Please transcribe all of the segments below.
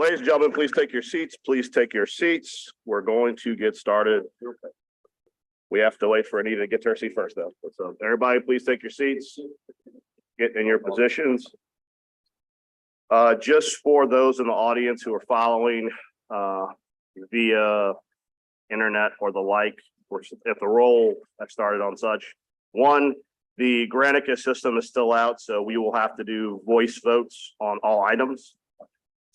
Ladies and gentlemen, please take your seats. Please take your seats. We're going to get started. We have to wait for Anita to get to her seat first, though. So everybody, please take your seats. Get in your positions. Just for those in the audience who are following via internet or the like, if the roll that started on such. One, the Granicus system is still out, so we will have to do voice votes on all items.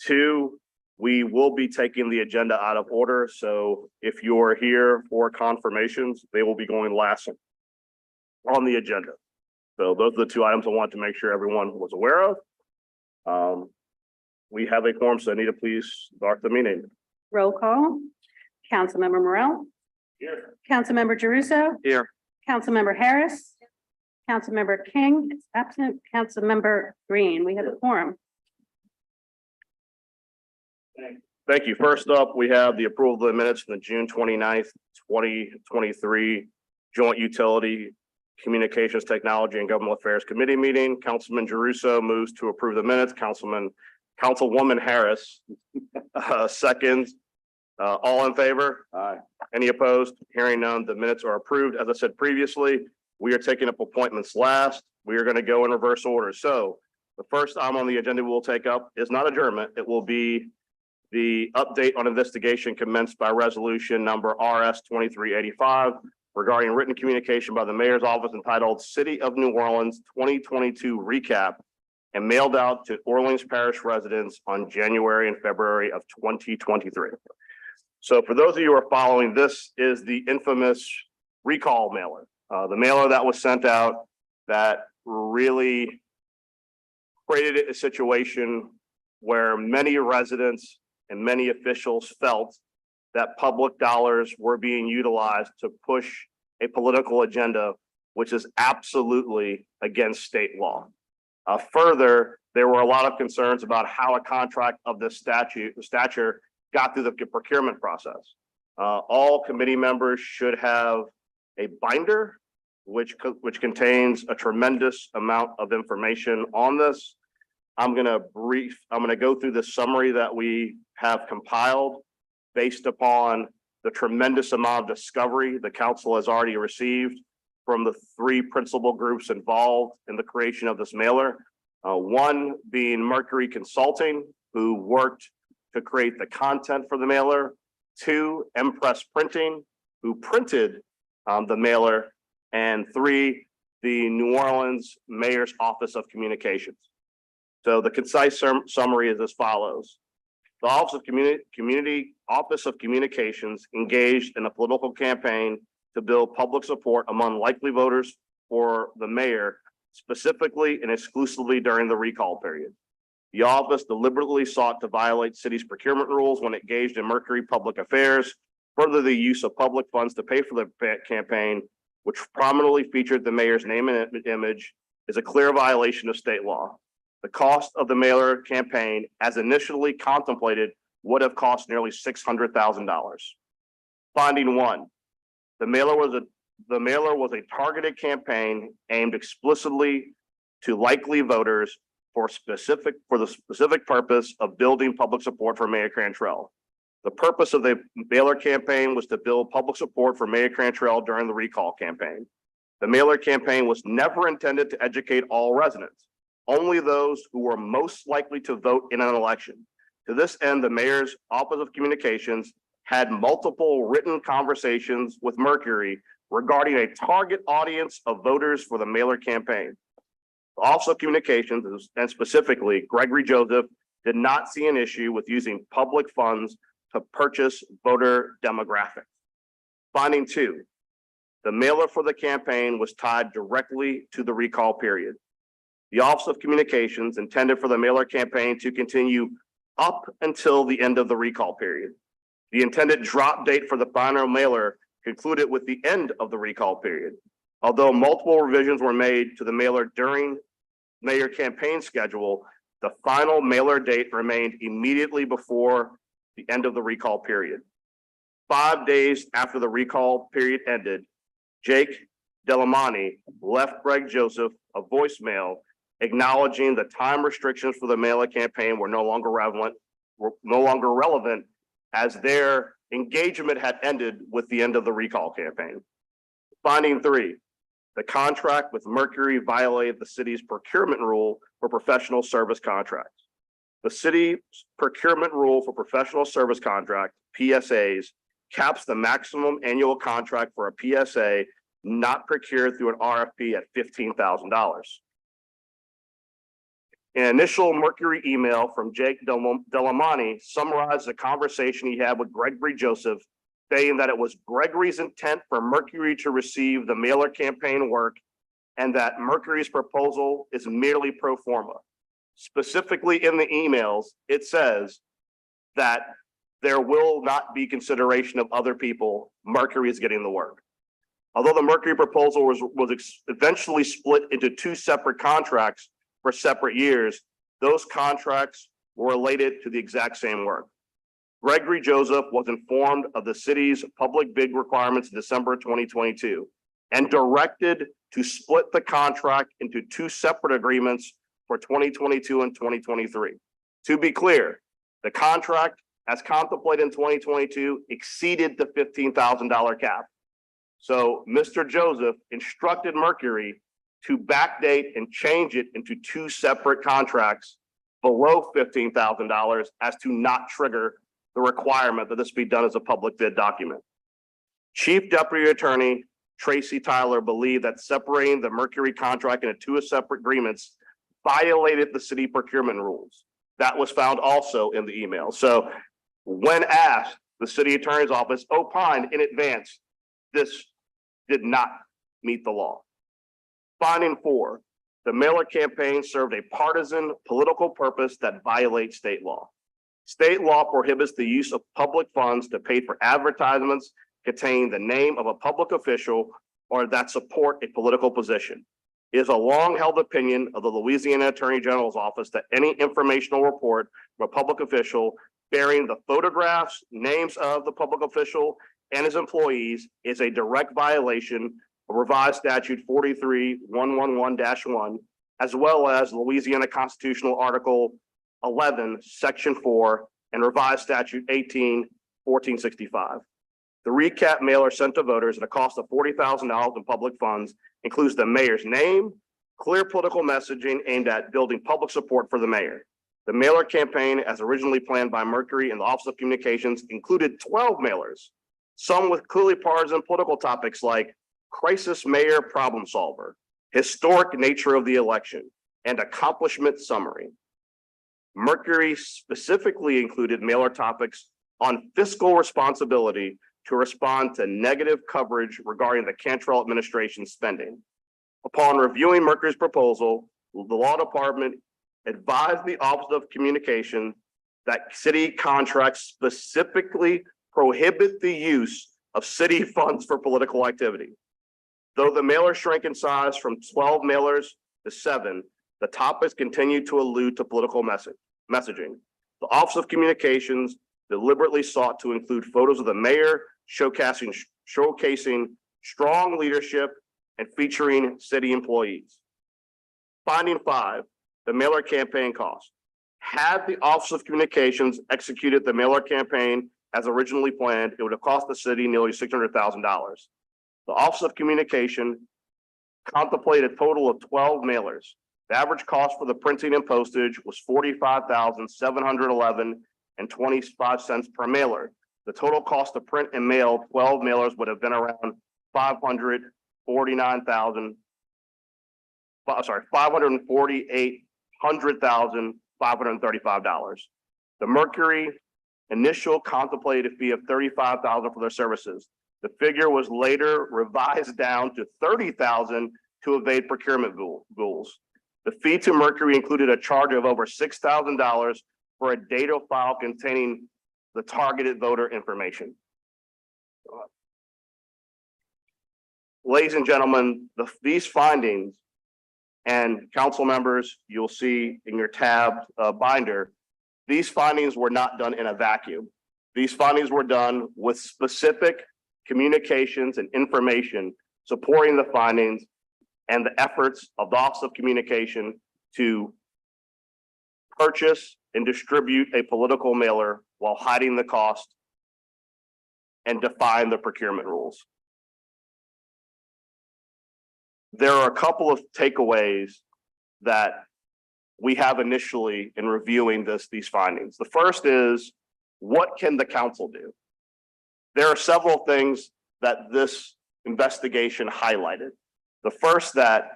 Two, we will be taking the agenda out of order. So if you're here for confirmations, they will be going last on the agenda. So those are the two items I want to make sure everyone was aware of. We have a quorum, so Anita, please start the meeting. Roll call. Councilmember Morrell. Here. Councilmember Jeruso. Here. Councilmember Harris. Councilmember King is absent. Councilmember Green. We have a quorum. Thank you. First up, we have the approval of the minutes from the June 29th, 2023 Joint Utility Communications Technology and Governmental Affairs Committee meeting. Councilman Jeruso moves to approve the minutes. Councilwoman Harris seconds. All in favor? Aye. Any opposed? Hearing none, the minutes are approved. As I said previously, we are taking up appointments last. We are going to go in reverse order. So the first item on the agenda we'll take up is not adjournment. It will be the update on investigation commenced by resolution number RS 2385 regarding written communication by the mayor's office entitled City of New Orleans 2022 Recap and mailed out to Orleans Parish residents on January and February of 2023. So for those of you who are following, this is the infamous recall mailer, the mailer that was sent out that really created a situation where many residents and many officials felt that public dollars were being utilized to push a political agenda, which is absolutely against state law. Further, there were a lot of concerns about how a contract of this stature got through the procurement process. All committee members should have a binder, which contains a tremendous amount of information on this. I'm going to go through the summary that we have compiled based upon the tremendous amount of discovery the council has already received from the three principal groups involved in the creation of this mailer. One being Mercury Consulting, who worked to create the content for the mailer. Two, Impress Printing, who printed the mailer. And three, the New Orleans Mayor's Office of Communications. So the concise summary is as follows. The Office of Communications engaged in a political campaign to build public support among likely voters for the mayor, specifically and exclusively during the recall period. The office deliberately sought to violate city's procurement rules when engaged in Mercury Public Affairs, further the use of public funds to pay for the campaign, which prominently featured the mayor's name and image, is a clear violation of state law. The cost of the mailer campaign, as initially contemplated, would have cost nearly $600,000. Finding one, the mailer was a targeted campaign aimed explicitly to likely voters for the specific purpose of building public support for Mayor Cantrell. The purpose of the mailer campaign was to build public support for Mayor Cantrell during the recall campaign. The mailer campaign was never intended to educate all residents, only those who were most likely to vote in an election. To this end, the mayor's Office of Communications had multiple written conversations with Mercury regarding a target audience of voters for the mailer campaign. The Office of Communications, and specifically Gregory Joseph, did not see an issue with using public funds to purchase voter demographics. Finding two, the mailer for the campaign was tied directly to the recall period. The Office of Communications intended for the mailer campaign to continue up until the end of the recall period. The intended drop date for the final mailer concluded with the end of the recall period. Although multiple revisions were made to the mailer during mayor campaign schedule, the final mailer date remained immediately before the end of the recall period. 5 days after the recall period ended, Jake Delamani left Greg Joseph a voicemail acknowledging the time restrictions for the mailer campaign were no longer relevant were no longer relevant as their engagement had ended with the end of the recall campaign. Finding 3, the contract with Mercury violated the city's procurement rule for professional service contracts. The city's procurement rule for professional service contract, PSAs, caps the maximum annual contract for a PSA not procured through an RFP at $15,000. An initial Mercury email from Jake Delamani summarized the conversation he had with Gregory Joseph, stating that it was Gregory's intent for Mercury to receive the mailer campaign work and that Mercury's proposal is merely pro forma. Specifically in the emails, it says that there will not be consideration of other people. Mercury is getting the work. Although the Mercury proposal was eventually split into 2 separate contracts for separate years, those contracts were related to the exact same work. Gregory Joseph was informed of the city's public bid requirements in December 2022 and directed to split the contract into 2 separate agreements for 2022 and 2023. To be clear, the contract as contemplated in 2022 exceeded the $15,000 cap. So Mr. Joseph instructed Mercury to backdate and change it into 2 separate contracts below $15,000 as to not trigger the requirement that this be done as a public bid document. Chief Deputy Attorney Tracy Tyler believed that separating the Mercury contract into 2 separate agreements violated the city procurement rules. That was found also in the email. So when asked, the city attorney's office opined in advance, this did not meet the law. Finding 4, the mailer campaign served a partisan political purpose that violates state law. State law prohibits the use of public funds to pay for advertisements containing the name of a public official or that support a political position. It is a long-held opinion of the Louisiana Attorney General's office that any informational report from a public official bearing the photographs, names of the public official and his employees is a direct violation of revised statute 43111-1, as well as Louisiana Constitutional Article 11, Section 4, and revised statute 18-1465. The recap mailer sent to voters at a cost of $40,000 in public funds includes the mayor's name, clear political messaging aimed at building public support for the mayor. The mailer campaign, as originally planned by Mercury and the Office of Communications, included 12 mailers, some with clearly partisan political topics like crisis mayor problem solver, historic nature of the election, and accomplishment summary. Mercury specifically included mailer topics on fiscal responsibility to respond to negative coverage regarding the Cantrell administration's spending. Upon reviewing Mercury's proposal, the law department advised the Office of Communication that city contracts specifically prohibit the use of city funds for political activity. Though the mailer shrank in size from 12 mailers to 7, the topics continued to allude to political messaging. The Office of Communications deliberately sought to include photos of the mayor showcasing strong leadership and featuring city employees. Finding 5, the mailer campaign cost. Had the Office of Communications executed the mailer campaign as originally planned, it would have cost the city nearly $600,000. The Office of Communication contemplated a total of 12 mailers. The average cost for the printing and postage was $45,711.25 per mailer. The total cost to print and mail 12 mailers would have been around $548,535. The Mercury initial contemplated fee of $35,000 for their services. The figure was later revised down to $30,000 to evade procurement rules. The fee to Mercury included a charge of over $6,000 for a data file containing the targeted voter information. Ladies and gentlemen, these findings, and council members, you'll see in your tabbed binder, these findings were not done in a vacuum. These findings were done with specific communications and information supporting the findings and the efforts of the Office of Communication to purchase and distribute a political mailer while hiding the cost, and define the procurement rules. There are a couple of takeaways that we have initially in reviewing these findings. The first is, what can the council do? There are several things that this investigation highlighted. The first, that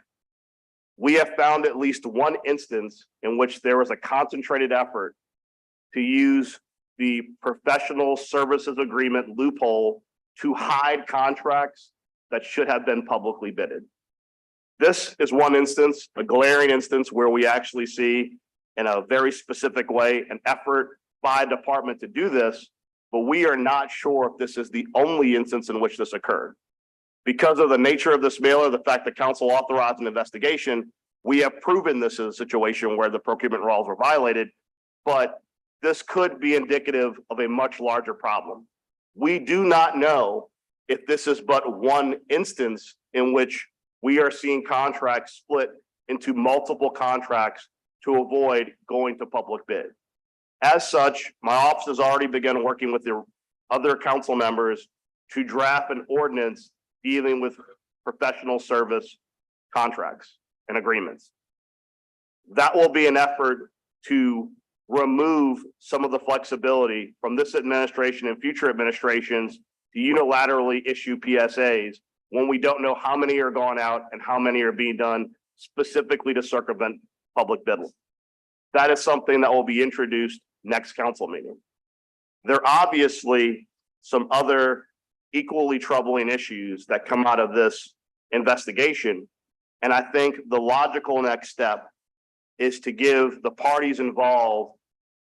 we have found at least one instance in which there was a concentrated effort to use the professional services agreement loophole to hide contracts that should have been publicly bidded. This is one instance, a glaring instance, where we actually see in a very specific way an effort by a department to do this, but we are not sure if this is the only instance in which this occurred. Because of the nature of this mailer, the fact that council authorized an investigation, we have proven this is a situation where the procurement rules were violated, but this could be indicative of a much larger problem. We do not know if this is but one instance in which we are seeing contracts split into multiple contracts to avoid going to public bid. As such, my office has already begun working with the other council members to draft an ordinance dealing with professional service contracts and agreements. That will be an effort to remove some of the flexibility from this administration and future administrations to unilaterally issue PSAs when we don't know how many are going out and how many are being done specifically to circumvent public bid. That is something that will be introduced next council meeting. There are obviously some other equally troubling issues that come out of this investigation. And I think the logical next step is to give the parties involved,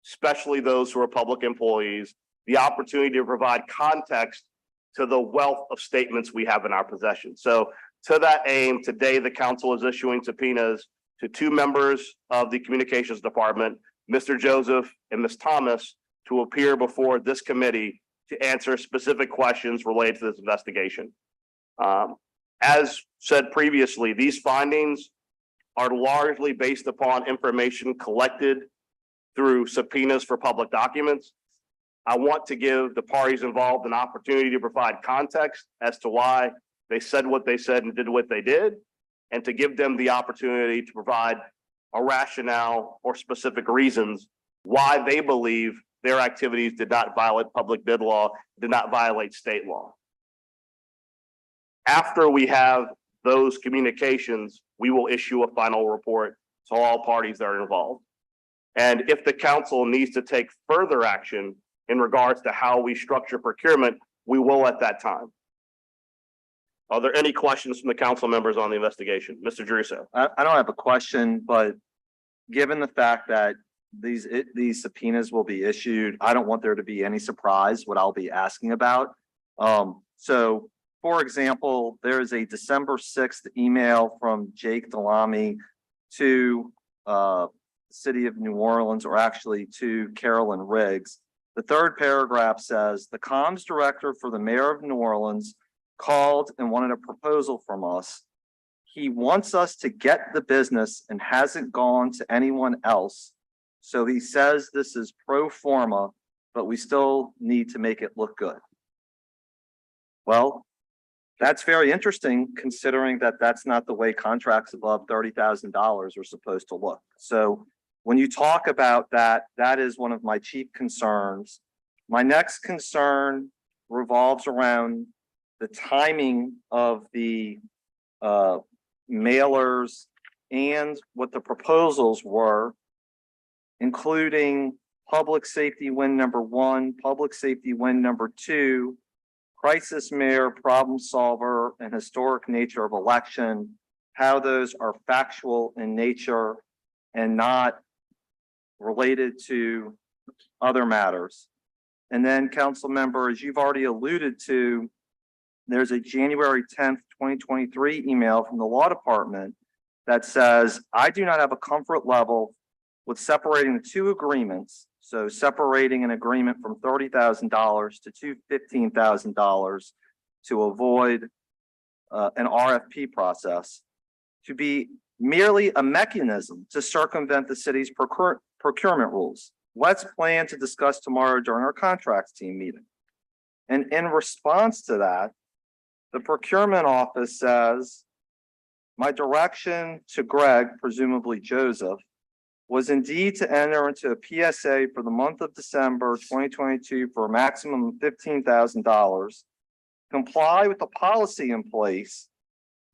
especially those who are public employees, the opportunity to provide context to the wealth of statements we have in our possession. So to that aim, today the council is issuing subpoenas to two members of the communications department, Mr. Joseph and Ms. Thomas, to appear before this committee to answer specific questions related to this investigation. As said previously, these findings are largely based upon information collected through subpoenas for public documents. I want to give the parties involved an opportunity to provide context as to why they said what they said and did what they did, and to give them the opportunity to provide a rationale or specific reasons why they believe their activities did not violate public bid law, did not violate state law. After we have those communications, we will issue a final report to all parties that are involved. And if the council needs to take further action in regards to how we structure procurement, we will at that time. Are there any questions from the council members on the investigation? Mr. Druso. I don't have a question, but given the fact that these subpoenas will be issued, I don't want there to be any surprise what I'll be asking about. So for example, there is a December 6th email from Jake Delamy to City of New Orleans, or actually to Carolyn Riggs. The third paragraph says, the comms director for the mayor of New Orleans called and wanted a proposal from us. He wants us to get the business and hasn't gone to anyone else. So he says this is pro forma, but we still need to make it look good. Well, that's very interesting considering that that's not the way contracts above $30,000 are supposed to look. So when you talk about that, that is one of my chief concerns. My next concern revolves around the timing of the mailers and what the proposals were, including public safety win number 1, public safety win number 2, crisis mayor, problem solver, and historic nature of election, how those are factual in nature and not related to other matters. And then, council member, as you've already alluded to, there's a January 10th, 2023 email from the law department that says, I do not have a comfort level with separating the two agreements. So separating an agreement from $30,000 to $15,000 to avoid an RFP process to be merely a mechanism to circumvent the city's procurement rules. Let's plan to discuss tomorrow during our contracts team meeting. And in response to that, the procurement office says, my direction to Greg, presumably Joseph, was indeed to enter into a PSA for the month of December 2022 for a maximum of $15,000. Comply with the policy in place.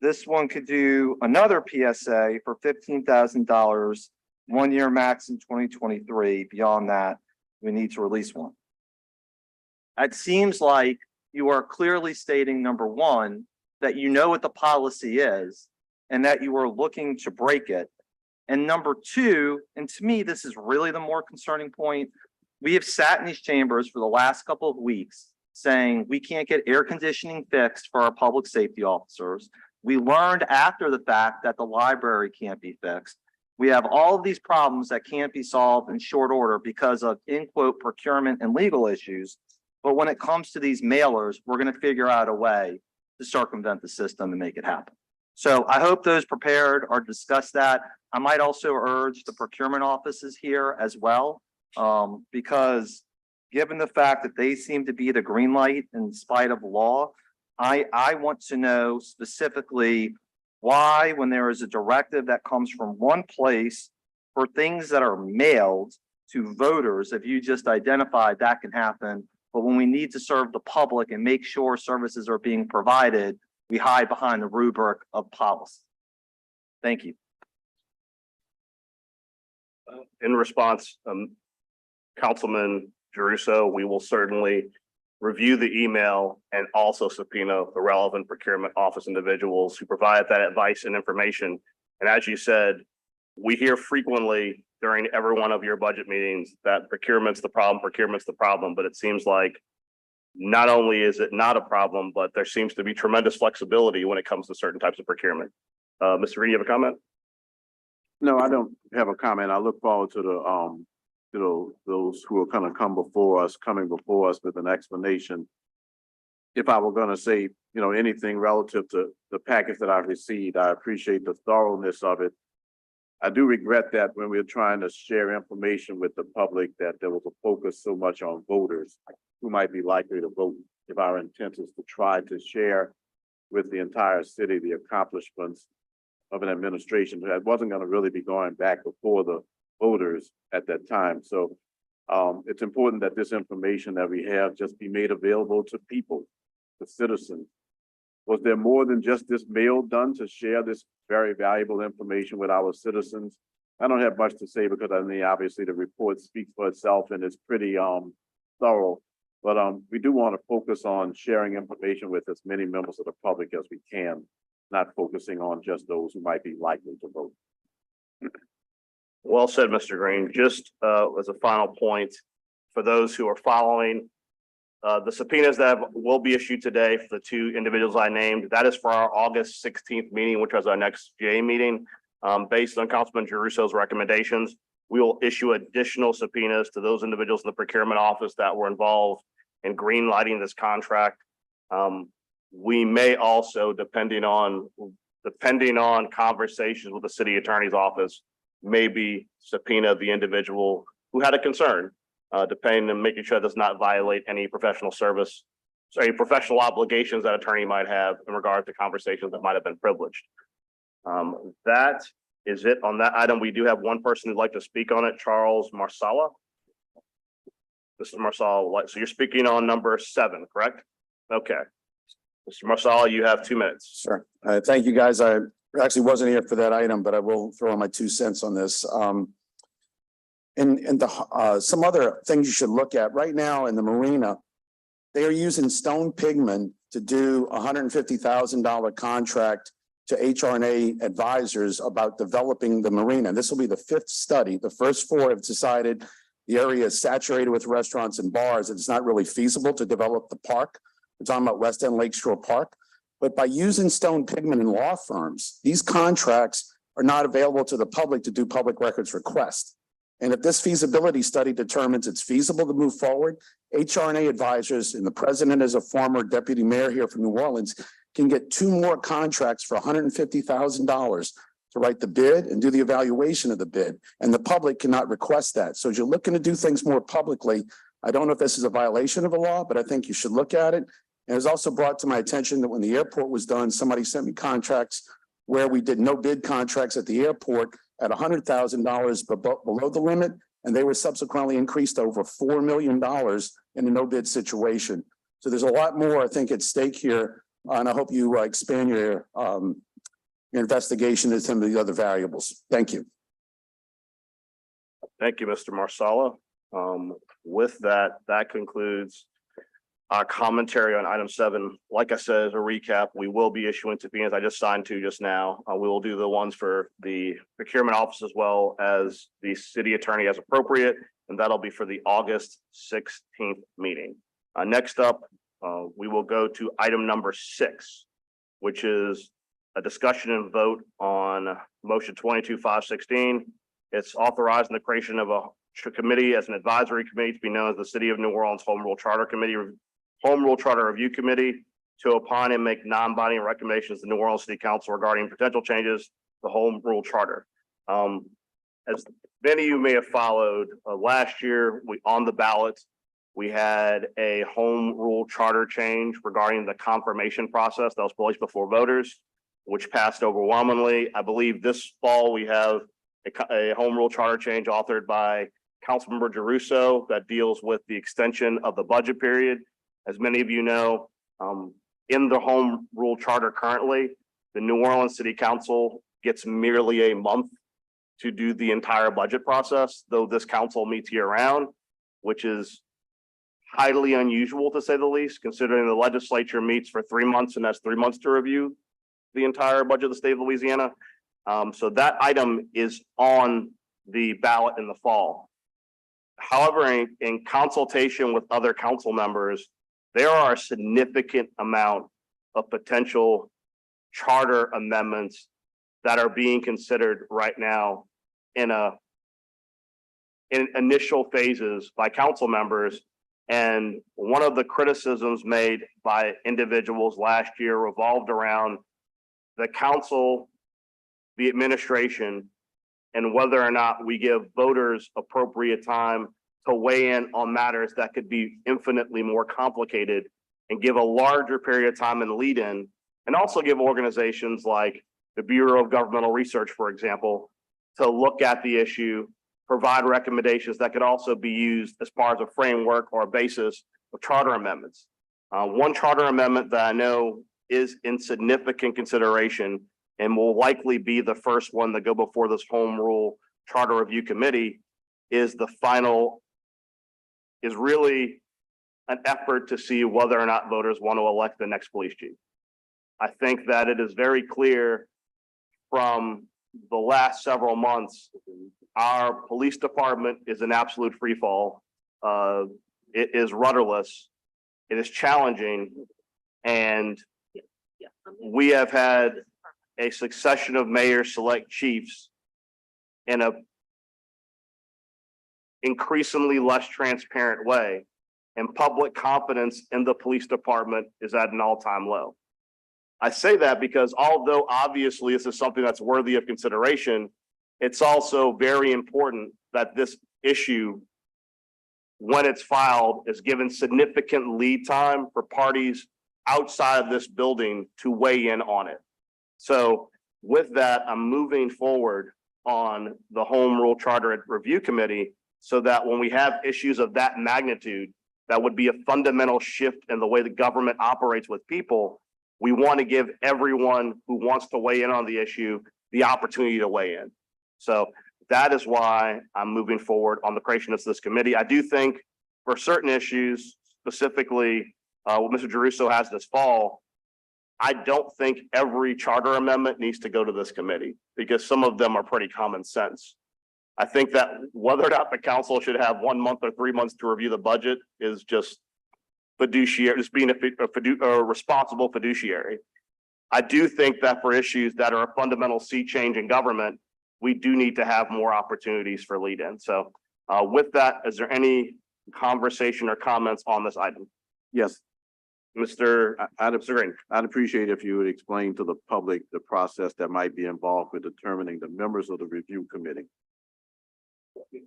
This one could do another PSA for $15,000, 1 year max in 2023. Beyond that, we need to release one. It seems like you are clearly stating, number one, that you know what the policy is and that you are looking to break it. And number two, and to me, this is really the more concerning point, we have sat in these chambers for the last couple of weeks saying we can't get air conditioning fixed for our public safety officers. We learned after the fact that the library can't be fixed. We have all of these problems that can't be solved in short order because of, in quote, procurement and legal issues. But when it comes to these mailers, we're going to figure out a way to circumvent the system and make it happen. So I hope those prepared are discuss that. I might also urge the procurement offices here as well, because given the fact that they seem to be the green light in spite of law, I want to know specifically why, when there is a directive that comes from one place for things that are mailed to voters, if you just identified that can happen, but when we need to serve the public and make sure services are being provided, we hide behind the rubric of policy. Thank you. In response, Councilman Jeruso, we will certainly review the email and also subpoena the relevant procurement office individuals who provide that advice and information. And as you said, we hear frequently during every one of your budget meetings that procurement's the problem, but it seems like not only is it not a problem, but there seems to be tremendous flexibility when it comes to certain types of procurement. Mr. Green, you have a comment? No, I don't have a comment. I look forward to the those who are going to come before us, coming before us with an explanation. If I were going to say, anything relative to the package that I've received, I appreciate the thoroughness of it. I do regret that when we're trying to share information with the public, that there was a focus so much on voters who might be likely to vote. If our intent is to try to share with the entire city the accomplishments of an administration that wasn't going to really be going back before the voters at that time. So it's important that this information that we have just be made available to people, to citizens. Was there more than just this mail done to share this very valuable information with our citizens? I don't have much to say because obviously the report speaks for itself and it's pretty thorough. But we do want to focus on sharing information with as many members of the public as we can, not focusing on just those who might be likely to vote. Well said, Mr. Green. Just as a final point, for those who are following, the subpoenas that will be issued today for the two individuals I named, that is for our August 16th meeting, which was our next GA meeting. Based on Councilman Jeruso's recommendations, we will issue additional subpoenas to those individuals in the procurement office that were involved in green lighting this contract. We may also, depending on conversations with the city attorney's office, maybe subpoena the individual who had a concern, depending on making sure it does not violate any professional obligations that attorney might have in regard to conversations that might have been privileged. That is it on that item. We do have one person who'd like to speak on it, Charles Marsala. Mr. Marsala, so you're speaking on number 7, correct? Okay. Mr. Marsala, you have 2 minutes. Sure. Thank you, guys. I actually wasn't here for that item, but I will throw in my 2 cents on this. Some other things you should look at right now in the marina, they are using stone pigment to do a $150,000 contract to HR&A advisors about developing the marina. This will be the 5th study. The first 4 have decided the area is saturated with restaurants and bars. It's not really feasible to develop the park. We're talking about West End Lakeshore Park. But by using stone pigment in law firms, these contracts are not available to the public to do public records requests. And if this feasibility study determines it's feasible to move forward, HR&A advisors, and the president is a former deputy mayor here from New Orleans, can get 2 more contracts for $150,000 to write the bid and do the evaluation of the bid. And the public cannot request that. So as you're looking to do things more publicly, I don't know if this is a violation of a law, but I think you should look at it. And it was also brought to my attention that when the airport was done, somebody sent me contracts where we did no bid contracts at the airport at $100,000 below the limit, and they were subsequently increased to over $4 million in a no bid situation. So there's a lot more, I think, at stake here, and I hope you expand your investigation into some of the other variables. Thank you. Thank you, Mr. Marsala. With that, that concludes our commentary on item 7. Like I said, as a recap, we will be issuing subpoenas. I just signed 2 just now. We will do the ones for the procurement office as well as the city attorney as appropriate, and that'll be for the August 16th meeting. Next up, we will go to item number 6, which is a discussion and vote on motion 22-516. It's authorizing the creation of a committee as an advisory committee to be known as the City of New Orleans Home Rule Charter Committee, Home Rule Charter Review Committee, to opine and make non-binding recommendations to the New Orleans City Council regarding potential changes to the Home Rule Charter. As many of you may have followed, last year on the ballot, we had a Home Rule Charter change regarding the confirmation process that was placed before voters, which passed overwhelmingly. I believe this fall we have a Home Rule Charter change authored by Councilmember Geruso that deals with the extension of the budget period. As many of you know, in the Home Rule Charter currently, the New Orleans City Council gets merely a month to do the entire budget process, though this council meets year round, which is highly unusual to say the least, considering the legislature meets for 3 months and has 3 months to review the entire budget of the state of Louisiana. So that item is on the ballot in the fall. However, in consultation with other council members, there are a significant amount of potential charter amendments that are being considered right now in initial phases by council members. And one of the criticisms made by individuals last year revolved around the council, the administration, and whether or not we give voters appropriate time to weigh in on matters that could be infinitely more complicated, and give a larger period of time and lead in, and also give organizations like the Bureau of Governmental Research, for example, to look at the issue, provide recommendations that could also be used as part of a framework or a basis of charter amendments. One charter amendment that I know is in significant consideration and will likely be the first one to go before this Home Rule Charter Review Committee is really an effort to see whether or not voters want to elect the next police chief. I think that it is very clear from the last several months, our police department is an absolute free fall. It is rudderless. It is challenging. And we have had a succession of mayors select chiefs in a increasingly less transparent way, and public confidence in the police department is at an all-time low. I say that because although obviously this is something that's worthy of consideration, it's also very important that this issue, when it's filed, is given significant lead time for parties outside of this building to weigh in on it. So with that, I'm moving forward on the Home Rule Charter Review Committee so that when we have issues of that magnitude, that would be a fundamental shift in the way the government operates with people. We want to give everyone who wants to weigh in on the issue the opportunity to weigh in. So that is why I'm moving forward on the creation of this committee. I do think for certain issues, specifically what Mr. Geruso has this fall, I don't think every charter amendment needs to go to this committee because some of them are pretty common sense. I think that whether or not the council should have 1 month or 3 months to review the budget is just fiduciary, just being a responsible fiduciary. I do think that for issues that are a fundamental sea change in government, we do need to have more opportunities for lead in. So with that, is there any conversation or comments on this item? Yes. Mr. I'd Mr. Green. I'd appreciate if you would explain to the public the process that might be involved with determining the members of the review committee.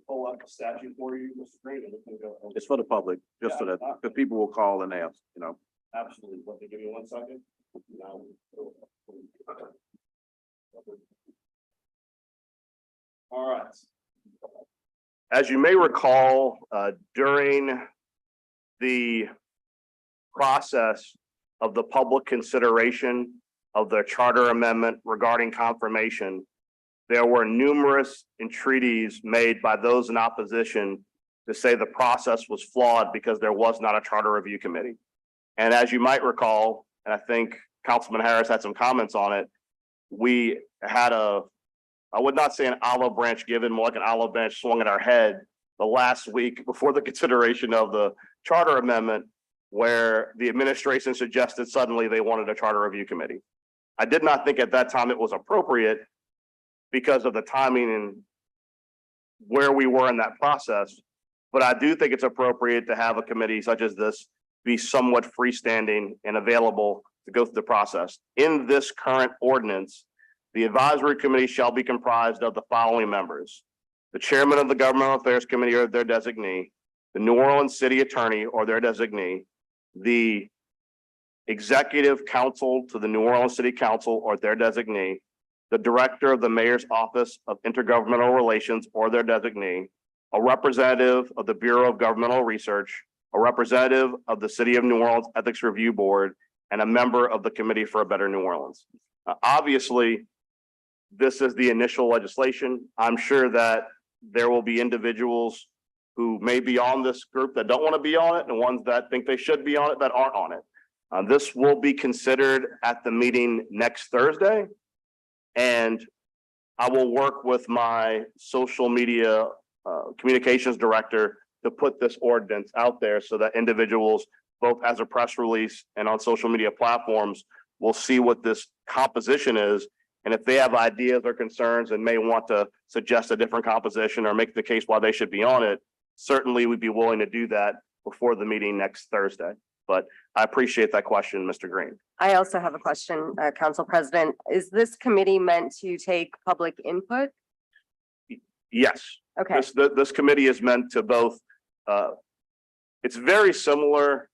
Pull up a statute for you, Mr. Green, and we can go. It's for the public, just so that, because people will call and ask, Absolutely. Let me give you 1 second. All right. As you may recall, during the process of the public consideration of the charter amendment regarding confirmation, there were numerous entreaties made by those in opposition to say the process was flawed because there was not a charter review committee. And as you might recall, and I think Councilman Harris had some comments on it, we had I would not say an olive branch given, more like an olive branch swung at our head the last week before the consideration of the charter amendment, where the administration suggested suddenly they wanted a charter review committee. I did not think at that time it was appropriate because of the timing and where we were in that process. But I do think it's appropriate to have a committee such as this be somewhat freestanding and available to go through the process. In this current ordinance, the advisory committee shall be comprised of the following members: the chairman of the Governmental Affairs Committee or their designee, the New Orleans City Attorney or their designee, the executive counsel to the New Orleans City Council or their designee, the director of the Mayor's Office of Intergovernmental Relations or their designee, a representative of the Bureau of Governmental Research, a representative of the City of New Orleans Ethics Review Board, and a member of the Committee for a Better New Orleans. Obviously, this is the initial legislation. I'm sure that there will be individuals who may be on this group that don't want to be on it, and ones that think they should be on it that aren't on it. This will be considered at the meeting next Thursday, and I will work with my social media communications director to put this ordinance out there so that individuals, both as a press release and on social media platforms, will see what this composition is. And if they have ideas or concerns and may want to suggest a different composition or make the case why they should be on it, certainly we'd be willing to do that before the meeting next Thursday. But I appreciate that question, Mr. Green. I also have a question, Council President. Is this committee meant to take public input? Yes, Okay, this committee is meant to both, it's very similar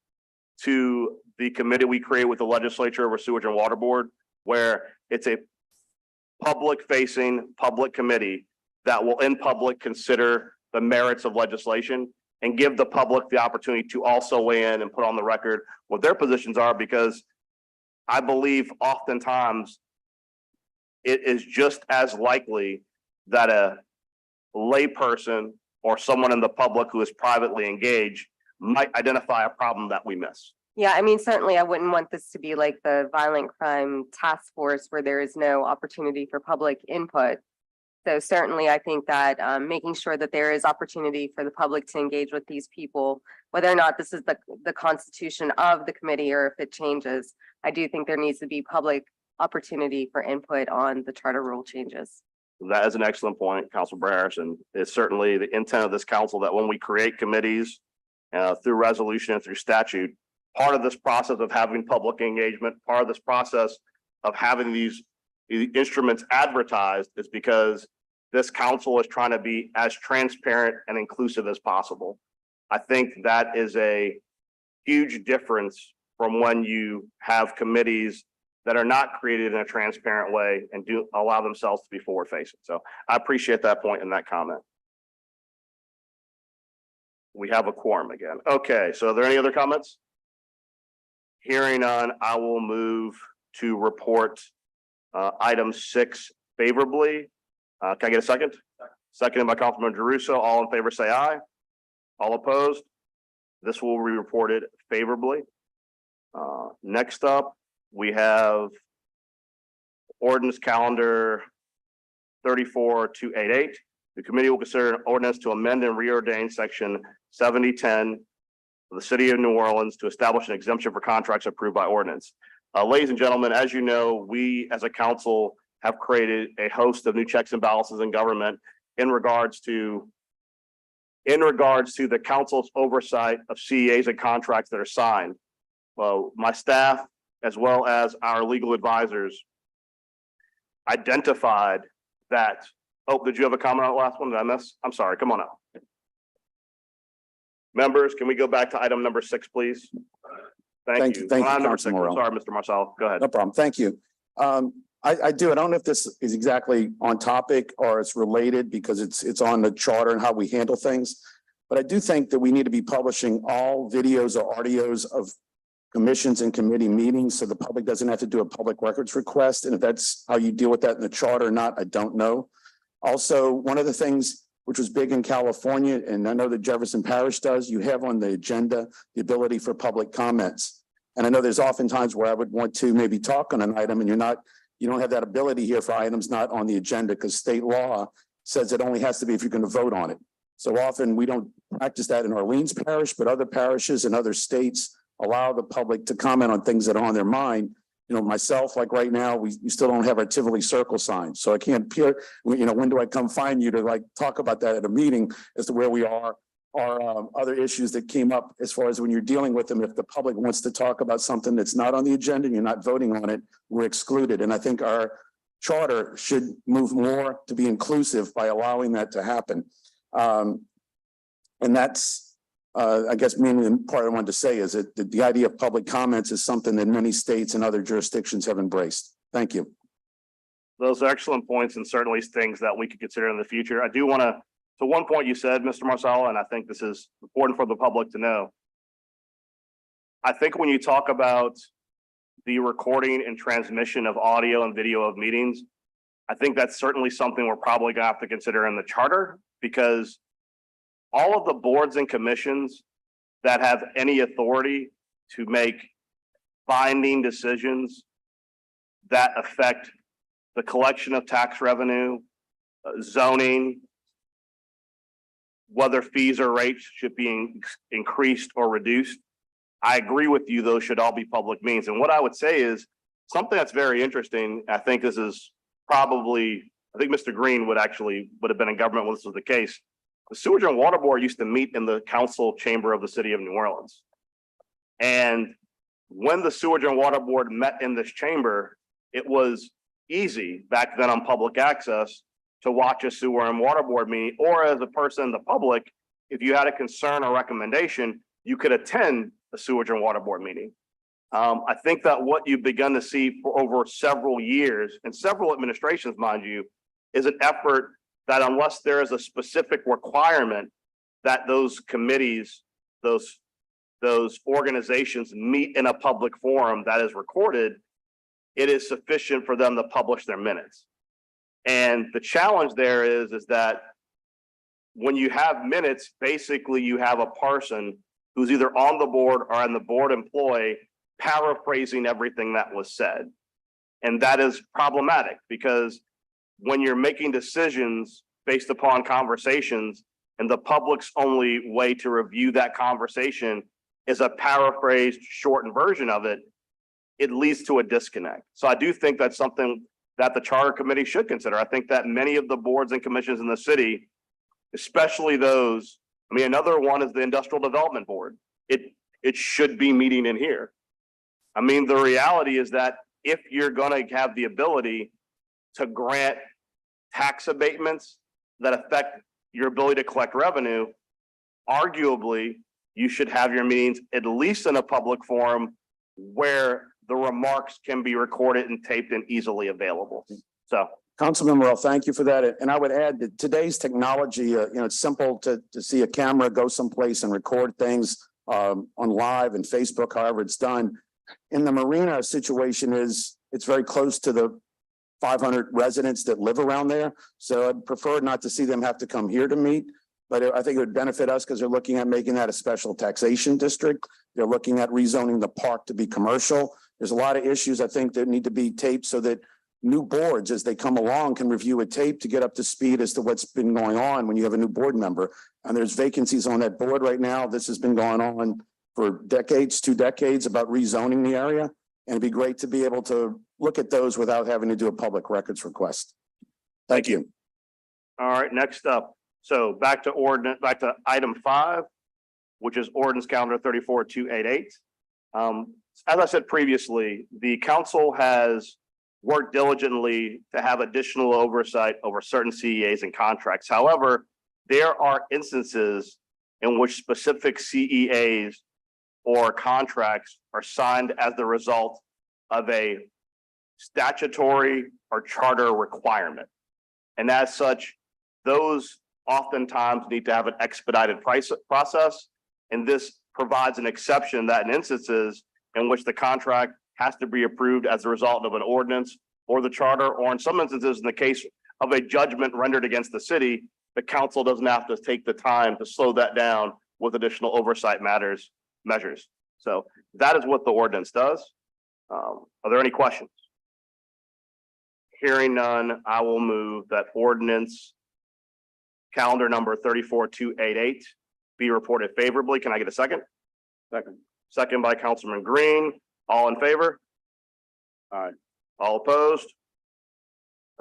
to the committee we create with the legislature over sewage and water board, where it's a public-facing public committee that will in public consider the merits of legislation and give the public the opportunity to also weigh in and put on the record what their positions are, because I believe oftentimes it is just as likely that a layperson or someone in the public who is privately engaged might identify a problem that we miss. yeah, I mean, certainly I wouldn't want this to be like the violent crime task force where there is no opportunity for public input. So certainly I think that making sure that there is opportunity for the public to engage with these people, whether or not this is the constitution of the committee or if it changes, I do think there needs to be public opportunity for input on the charter rule changes. That is an excellent point, Councilor Harrison. It's certainly the intent of this council that when we create committees through resolution and through statute, part of this process of having public engagement, part of this process of having these instruments advertised is because this council is trying to be as transparent and inclusive as possible. I think that is a huge difference from when you have committees that are not created in a transparent way and do allow themselves to be forward facing. So I appreciate that point and that comment. We have a quorum again. Okay, so are there any other comments? Hearing none, I will move to report item 6 favorably. Can I get a second? Seconded by Councilman Jeruso. All in favor, say aye. All opposed? This will be reported favorably. Next up, we have ordinance calendar 34288. The committee will consider an ordinance to amend and reordain section 7010 of the City of New Orleans to establish an exemption for contracts approved by ordinance. Ladies and gentlemen, as you know, we as a council have created a host of new checks and balances in government in regards to the council's oversight of CEAs and contracts that are signed. my staff, as well as our legal advisors, identified that, oh, did you have a comment on the last one? Did I miss? I'm sorry, come on up. Members, can we go back to item number 6, please? Thank you. Thank you, Number 6, Councilman I'm Morrell. sorry, Mr. Marcel, go ahead. No problem. Thank you. I do. I don't know if this is exactly on topic or it's related because it's on the charter and how we handle things. But I do think that we need to be publishing all videos or audios of commissions and committee meetings so the public doesn't have to do a public records request. And if that's how you deal with that in the charter or not, I don't know. Also, one of the things which was big in California, and I know that Jefferson Parish does, you have on the agenda the ability for public comments. And I know there's often times where I would want to maybe talk on an item and you don't have that ability here for items not on the agenda because state law says it only has to be if you're going to vote on it. So often we don't practice that in Orleans Parish, but other parishes and other states allow the public to comment on things that are on their mind. You know, myself, like right now, we still don't have our Tivoli Circle sign. So I can't peer, you know, when do I come find you to like talk about that at a meeting as to where we are or other issues that came up as far as when you're dealing with them. If the public wants to talk about something that's not on the agenda and you're not voting on it, we're excluded. And I think our charter should move more to be inclusive by allowing that to happen. And that's, I guess, mainly the part I wanted to say is that the idea of public comments is something that many states and other jurisdictions have embraced. Thank you. Those are excellent points and certainly things that we could consider in the future. I do want to one point you said, Mr. Marcel, and I think this is important for the public to know. I think when you talk about the recording and transmission of audio and video of meetings, I think that's certainly something we're probably gonna have to consider in the charter, because all of the boards and commissions that have any authority to make binding decisions that affect the collection of tax revenue, zoning, whether fees or rates should be increased or reduced. I agree with you, those should all be public meetings. And what I would say is something that's very interesting. I think this is probably, I think Mr. Green would have been in government when this was the case. The Sewage and Water Board used to meet in the council chamber of the city of New Orleans. And when the Sewage and Water Board met in this chamber, it was easy back then on public access to watch a sewer and water board meeting, or as a person in the public, if you had a concern or recommendation, you could attend a sewage and water board meeting. I think that what you've begun to see for over several years and several administrations, mind you, is an effort that unless there is a specific requirement that those committees, those organizations meet in a public forum that is recorded, it is sufficient for them to publish their minutes. And the challenge there is that when you have minutes, basically you have a person who's either on the board or in the board employ paraphrasing everything that was said. And that is problematic because when you're making decisions based upon conversations and the public's only way to review that conversation is a paraphrased shortened version of it, it leads to a disconnect. So I do think that's something that the charter committee should consider. I think that many of the boards and commissions in the city, especially those, I mean, another one is the Industrial Development Board. It should be meeting in here. I mean, the reality is that if you're going to have the ability to grant tax abatements that affect your ability to collect revenue, arguably you should have your meetings at least in a public forum where the remarks can be recorded and taped and easily available. So, Councilman Morrell, thank you for that. And I would add that today's technology, it's simple to see a camera go someplace and record things on live and Facebook, however it's done. In the marina situation it's very close to the 500 residents that live around there. So I'd prefer not to see them have to come here to meet. But I think it would benefit us because they're looking at making that a special taxation district. They're looking at rezoning the park to be commercial. There's a lot of issues I think that need to be taped so that new boards, as they come along, can review a tape to get up to speed as to what's been going on when you have a new board member. And there's vacancies on that board right now. This has been going on for decades, 2 decades, about rezoning the area. And it'd be great to be able to look at those without having to do a public records request. Thank you. all right, next up. So back to item 5, which is ordinance calendar 34-288. as I said previously, the council has worked diligently to have additional oversight over certain CEAs and contracts. However, there are instances in which specific CEAs or contracts are signed as the result of a statutory or charter requirement. And as such, those oftentimes need to have an expedited process. And this provides an exception that in instances in which the contract has to be approved as a result of an ordinance or the charter, or in some instances, in the case of a judgment rendered against the city, the council doesn't have to take the time to slow that down with additional oversight measures. So that is what the ordinance does. Are there any questions? Hearing none, I will move that ordinance calendar number 34288 be reported favorably. Can I get a second? Second. Second by Councilman Green. All in favor? Aye. All opposed?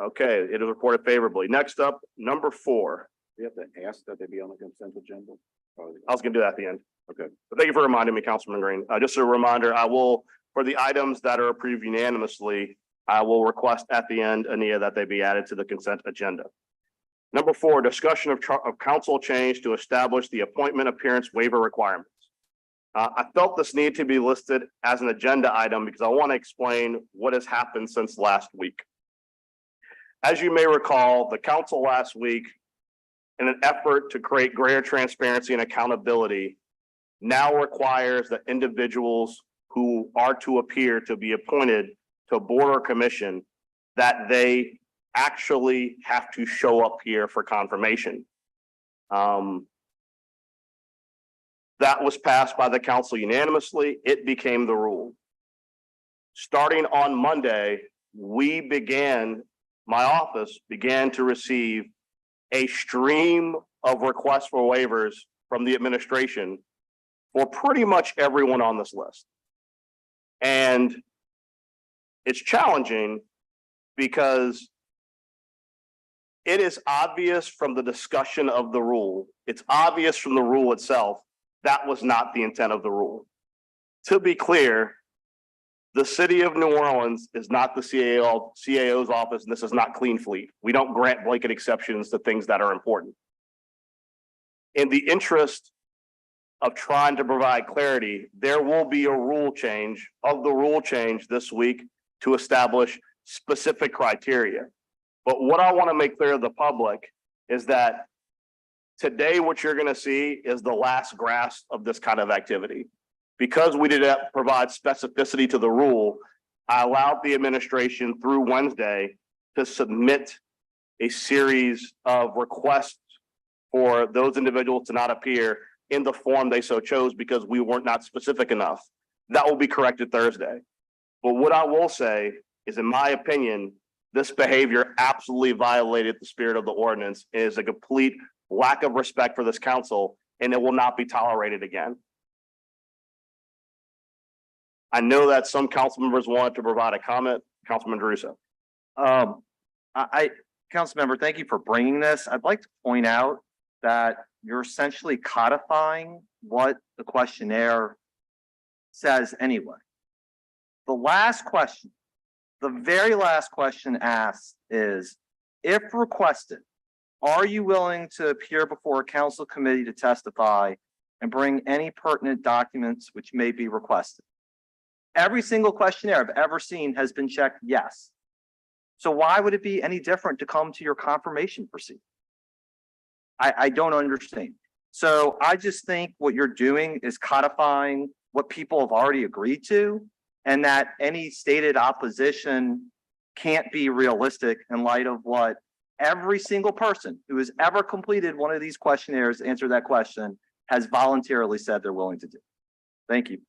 Okay, it is reported favorably. Next up, number 4. We have to ask that they be on the consent agenda. I was gonna do that at the end. Okay. But thank you for reminding me, Councilman Green. Just a reminder, I will, for the items that are approved unanimously, I will request at the end, Ania, that they be added to the consent agenda. Number 4, discussion of council change to establish the appointment appearance waiver requirements. I felt this needed to be listed as an agenda item because I want to explain what has happened since last week. As you may recall, the council last week, in an effort to create greater transparency and accountability, now requires that individuals who are to appear to be appointed to a board or commission, that they actually have to show up here for confirmation. That was passed by the council unanimously. It became the rule. Starting on Monday, my office began to receive a stream of requests for waivers from the administration for pretty much everyone on this list. And it's challenging because it is obvious from the discussion of the rule, it's obvious from the rule itself, that was not the intent of the rule. To be clear, the city of New Orleans is not the CAO's office, and this is not Clean Fleet. We don't grant blanket exceptions to things that are important. In the interest of trying to provide clarity, there will be a rule change this week to establish specific criteria. But what I want to make clear to the public is that today, what you're going to see is the last grasp of this kind of activity. Because we did not provide specificity to the rule, I allowed the administration through Wednesday to submit a series of requests for those individuals to not appear in the form they so chose because we weren't not specific enough. That will be corrected Thursday. But what I will say is, in my opinion, this behavior absolutely violated the spirit of the ordinance. It is a complete lack of respect for this council, and it will not be tolerated again. I know that some council members wanted to provide a comment. Councilman Druso. Council member, thank you for bringing this. I'd like to point out that you're essentially codifying what the questionnaire says anyway. The last question, the very last question asked is, if requested, are you willing to appear before a council committee to testify and bring any pertinent documents which may be requested? Every single questionnaire I've ever seen has been checked yes. So why would it be any different to come to your confirmation proceeding? I don't understand. So I just think what you're doing is codifying what people have already agreed to, and that any stated opposition can't be realistic in light of what every single person who has ever completed one of these questionnaires, answer that question, has voluntarily said they're willing to do. Thank you.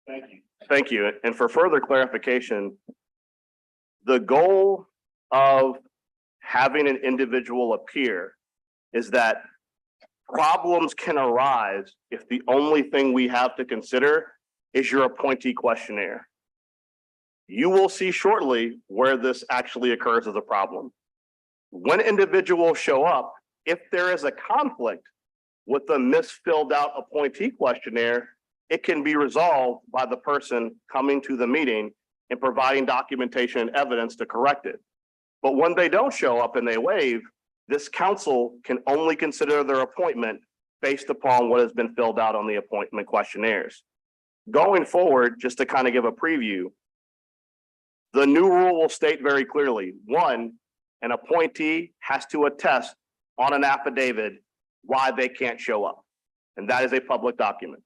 Thank you. Thank you. And for further clarification, the goal of having an individual appear is that problems can arise if the only thing we have to consider is your appointee questionnaire. You will see shortly where this actually occurs as a problem. When individuals show up, if there is a conflict with the misfilled out appointee questionnaire, it can be resolved by the person coming to the meeting and providing documentation and evidence to correct it. But when they don't show up and they waive, this council can only consider their appointment based upon what has been filled out on the appointment questionnaires. Going forward, just to kind of give a preview, the new rule will state very clearly, one, an appointee has to attest on an affidavit why they can't show up. And that is a public document.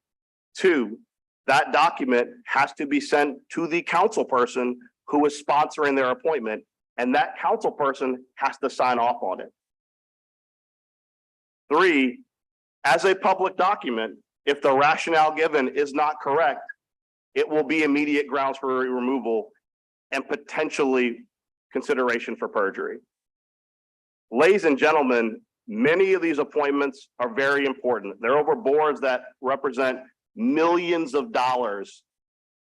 Two, that document has to be sent to the council person who is sponsoring their appointment, and that council person has to sign off on it. Three, as a public document, if the rationale given is not correct, it will be immediate grounds for removal and potentially consideration for perjury. Ladies and gentlemen, many of these appointments are very important. They're over boards that represent millions of dollars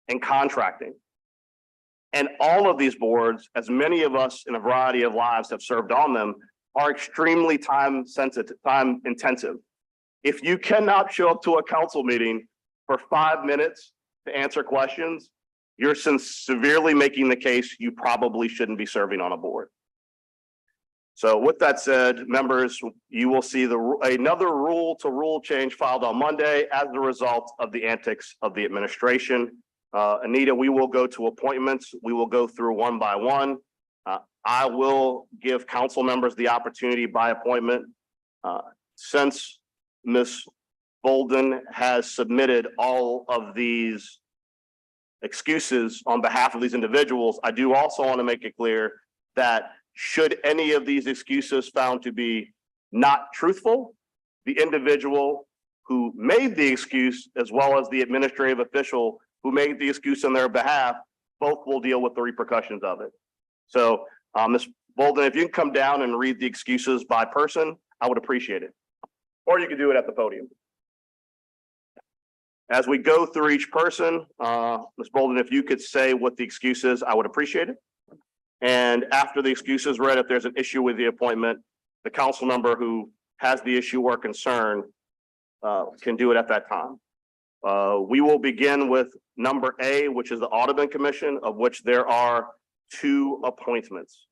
in contracting. And all of these boards, as many of us in a variety of lives have served on them, are extremely time sensitive, time intensive. If you cannot show up to a council meeting for 5 minutes to answer questions, you're severely making the case you probably shouldn't be serving on a board. So with that said, members, you will see another rule to rule change filed on Monday as a result of the antics of the administration. Anita, we will go to appointments. We will go through one by one. I will give council members the opportunity by appointment. Since Ms. Bolden has submitted all of these excuses on behalf of these individuals, I do also want to make it clear that should any of these excuses found to be not truthful, the individual who made the excuse, as well as the administrative official who made the excuse on their behalf, both will deal with the repercussions of it. So, Ms. Bolden, if you can come down and read the excuses by person, I would appreciate it. Or you can do it at the podium. As we go through each person, Ms. Bolden, if you could say what the excuse is, I would appreciate it. And after the excuse is read, if there's an issue with the appointment, the council member who has the issue or concern can do it at that time. We will begin with number A, which is the Audubon Commission, of which there are 2 appointments.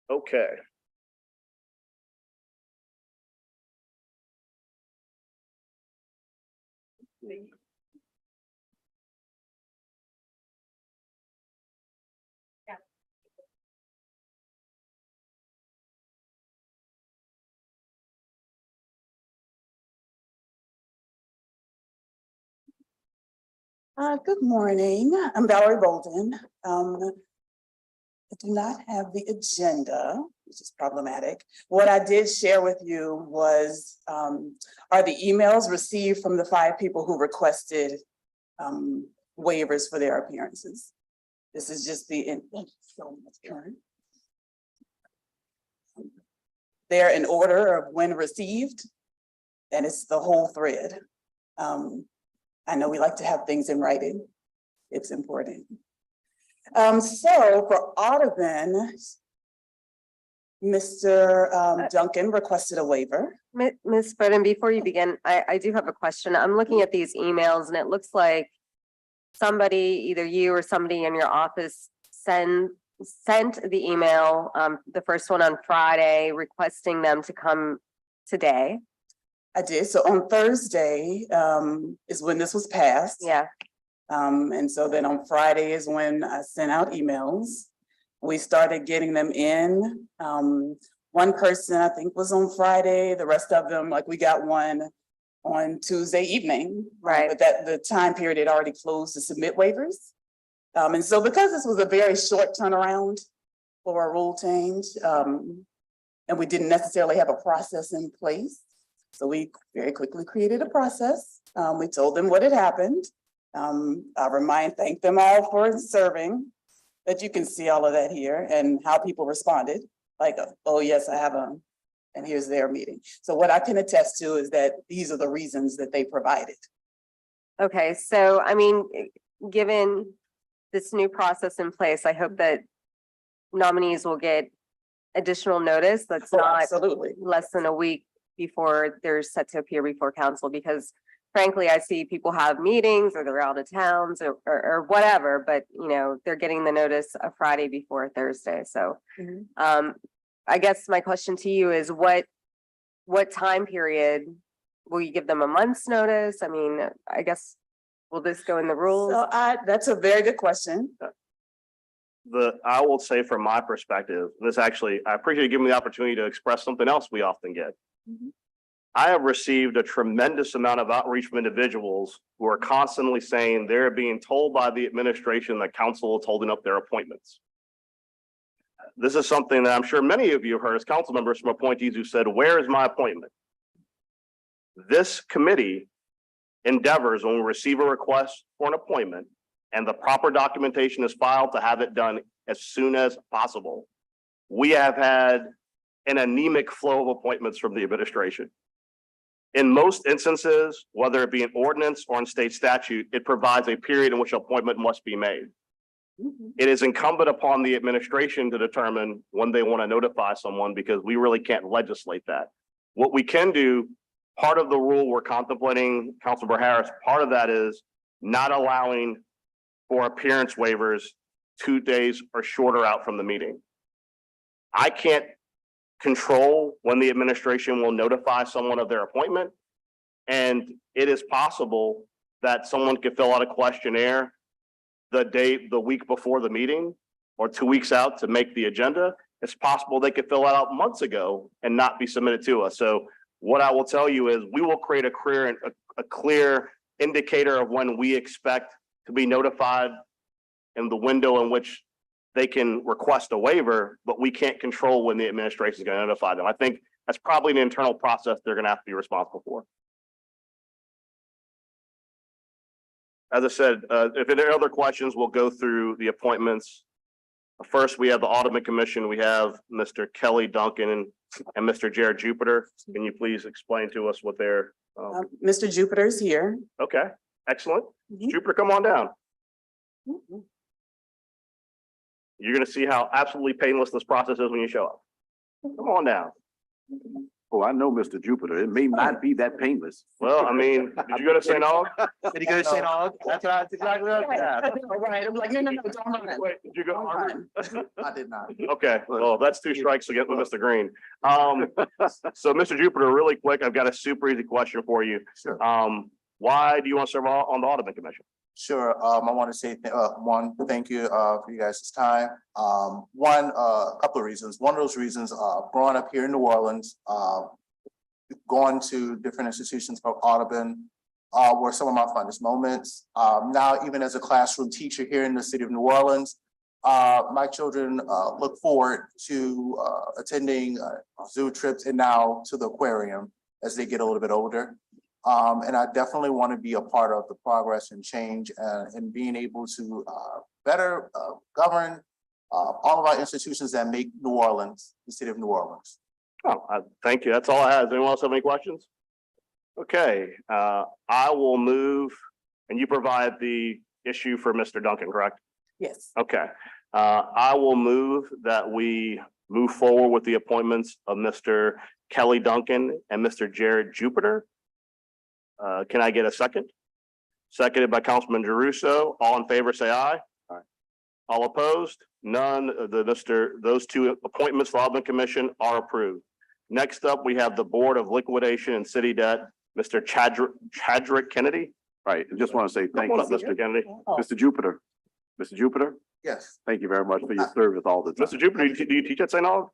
Okay. Good morning. I'm Valerie Bolden. I do not have the agenda, which is problematic. What I did share with you was, are the emails received from the 5 people who requested waivers for their appearances. This is just the, they're in order of when received, and it's the whole thread. I know we like to have things in writing. It's important. So for Audubon, Mr. Duncan requested a waiver. Ms. Bowden, before you begin, I do have a question. I'm looking at these emails and it looks like somebody, either you or somebody in your office sent the email, the first one on Friday, requesting them to come today. I did. So on Thursday is when this was passed. Yeah. And so then on Friday is when I sent out emails. We started getting them in. One person I think was on Friday. The rest of them, like we got one on Tuesday evening. Right. But that the time period had already closed to submit waivers. And so because this was a very short turnaround for a rule change, and we didn't necessarily have a process in place, so we very quickly created a process. We told them what had happened. I thank them all for serving, that you can see all of that here and how people responded. Like, oh yes, I have them, and here's their meeting. So what I can attest to is that these are the reasons that they provided. Okay, so I mean, given this new process in place, I hope that nominees will get additional notice that's Oh, not absolutely. less than a week before they're set to appear before council, because frankly, I see people have meetings or they're out of towns or whatever, but you know, they're getting the notice a Friday before Thursday. So Mhm. I guess my question to you is what time period? Will you give them a month's notice? I mean, I guess, will this go in the rules? So that's a very good question. I will say from my perspective, this actually, I appreciate you giving me the opportunity to express something else we often get. Mhm. I have received a tremendous amount of outreach from individuals who are constantly saying they're being told by the administration that council is holding up their appointments. This is something that I'm sure many of you have heard as council members from appointees who said, "Where is my appointment?" This committee endeavors, when we receive a request for an appointment and the proper documentation is filed, to have it done as soon as possible. We have had an anemic flow of appointments from the administration. In most instances, whether it be an ordinance or in state statute, it provides a period in which an appointment must be made. Mhm. It is incumbent upon the administration to determine when they want to notify someone, because we really can't legislate that. What we can do, part of the rule we're contemplating, Councilmember Harris, part of that is not allowing for appearance waivers 2 days or shorter out from the meeting. I can't control when the administration will notify someone of their appointment. And it is possible that someone could fill out a questionnaire the week before the meeting or 2 weeks out to make the agenda. It's possible they could fill it out months ago and not be submitted to us. So what I will tell you is we will create a clear indicator of when we expect to be notified in the window in which they can request a waiver, but we can't control when the administration is going to notify them. I think that's probably an internal process they're going to have to be responsible for. As I said, if there are other questions, we'll go through the appointments. First, we have the Audubon Commission. We have Mr. Kelly Duncan and Mr. Jared Jupiter. Can you please explain to us what they're? Mr. Jupiter's here. Okay, excellent. Mhm. Jupiter, come on down. Mhm. You're going to see how absolutely painless this process is when you show up. Come on down. Oh, I know Mr. Jupiter. It may not be that painless. Well, I mean, did you go to St. Aug? Did he go to St. Aug? That's exactly what I asked. Right, I'm like, no, don't run. Wait, did you go to Harvard? I did not. Okay, well, that's 2 strikes against Mr. Green. So Mr. Jupiter, really quick, I've got a super easy question for you. Sure. Why do you want to serve on the Audubon Commission? Sure. I want to say, one, thank you, for you guys' time. A couple of reasons. One of those reasons, growing up here in New Orleans, going to different institutions of Audubon, were some of my funnest moments. Now, even as a classroom teacher here in the city of New Orleans, my children, look forward to, attending, zoo trips and now to the aquarium as they get a little bit older. And I definitely want to be a part of the progress and change and being able to better govern all of our institutions that make New Orleans, the city of New Orleans. Oh, thank you. That's all I have. Does anyone else have any questions? Okay, I will move, and you provide the issue for Mr. Duncan, correct? Yes. Okay, I will move that we move forward with the appointments of Mr. Kelly Duncan and Mr. Jared Jupiter. Can I get a second? Seconded by Councilman Jeruso. All in favor, say aye. Aye. All opposed? None. Those two appointments to the Audubon Commission are approved. Next up, we have the Board of Liquidation and City Debt, Mr. Chadrick Kennedy. Right, I just want to say thank Come you, on up, Mr. Kennedy. Mr. Jupiter. Mr. Jupiter, Yes. thank you very much for your service all the time. Mr. Jupiter, do you teach at St. Aug?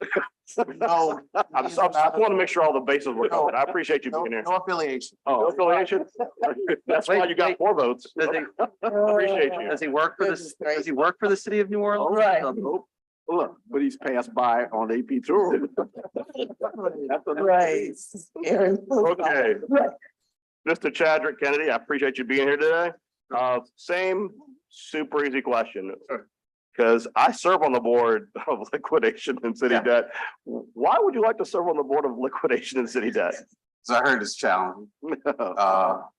No. I just want to make sure all the bases were covered. I appreciate you No, being here. no affiliation. No affiliation? That's why you got 4 votes. Does he, Appreciate you. does he work for Goodness the, does he work for the city of New Orleans? Right. Look, but he's passed by on AP tour. Right. Aaron. Okay. Mr. Chadrick Kennedy, I appreciate you being here today. Same super easy question. Because I serve on the Board of Liquidation and City Debt. Why would you like to serve on the Board of Liquidation and City Debt? So I heard it's challenging.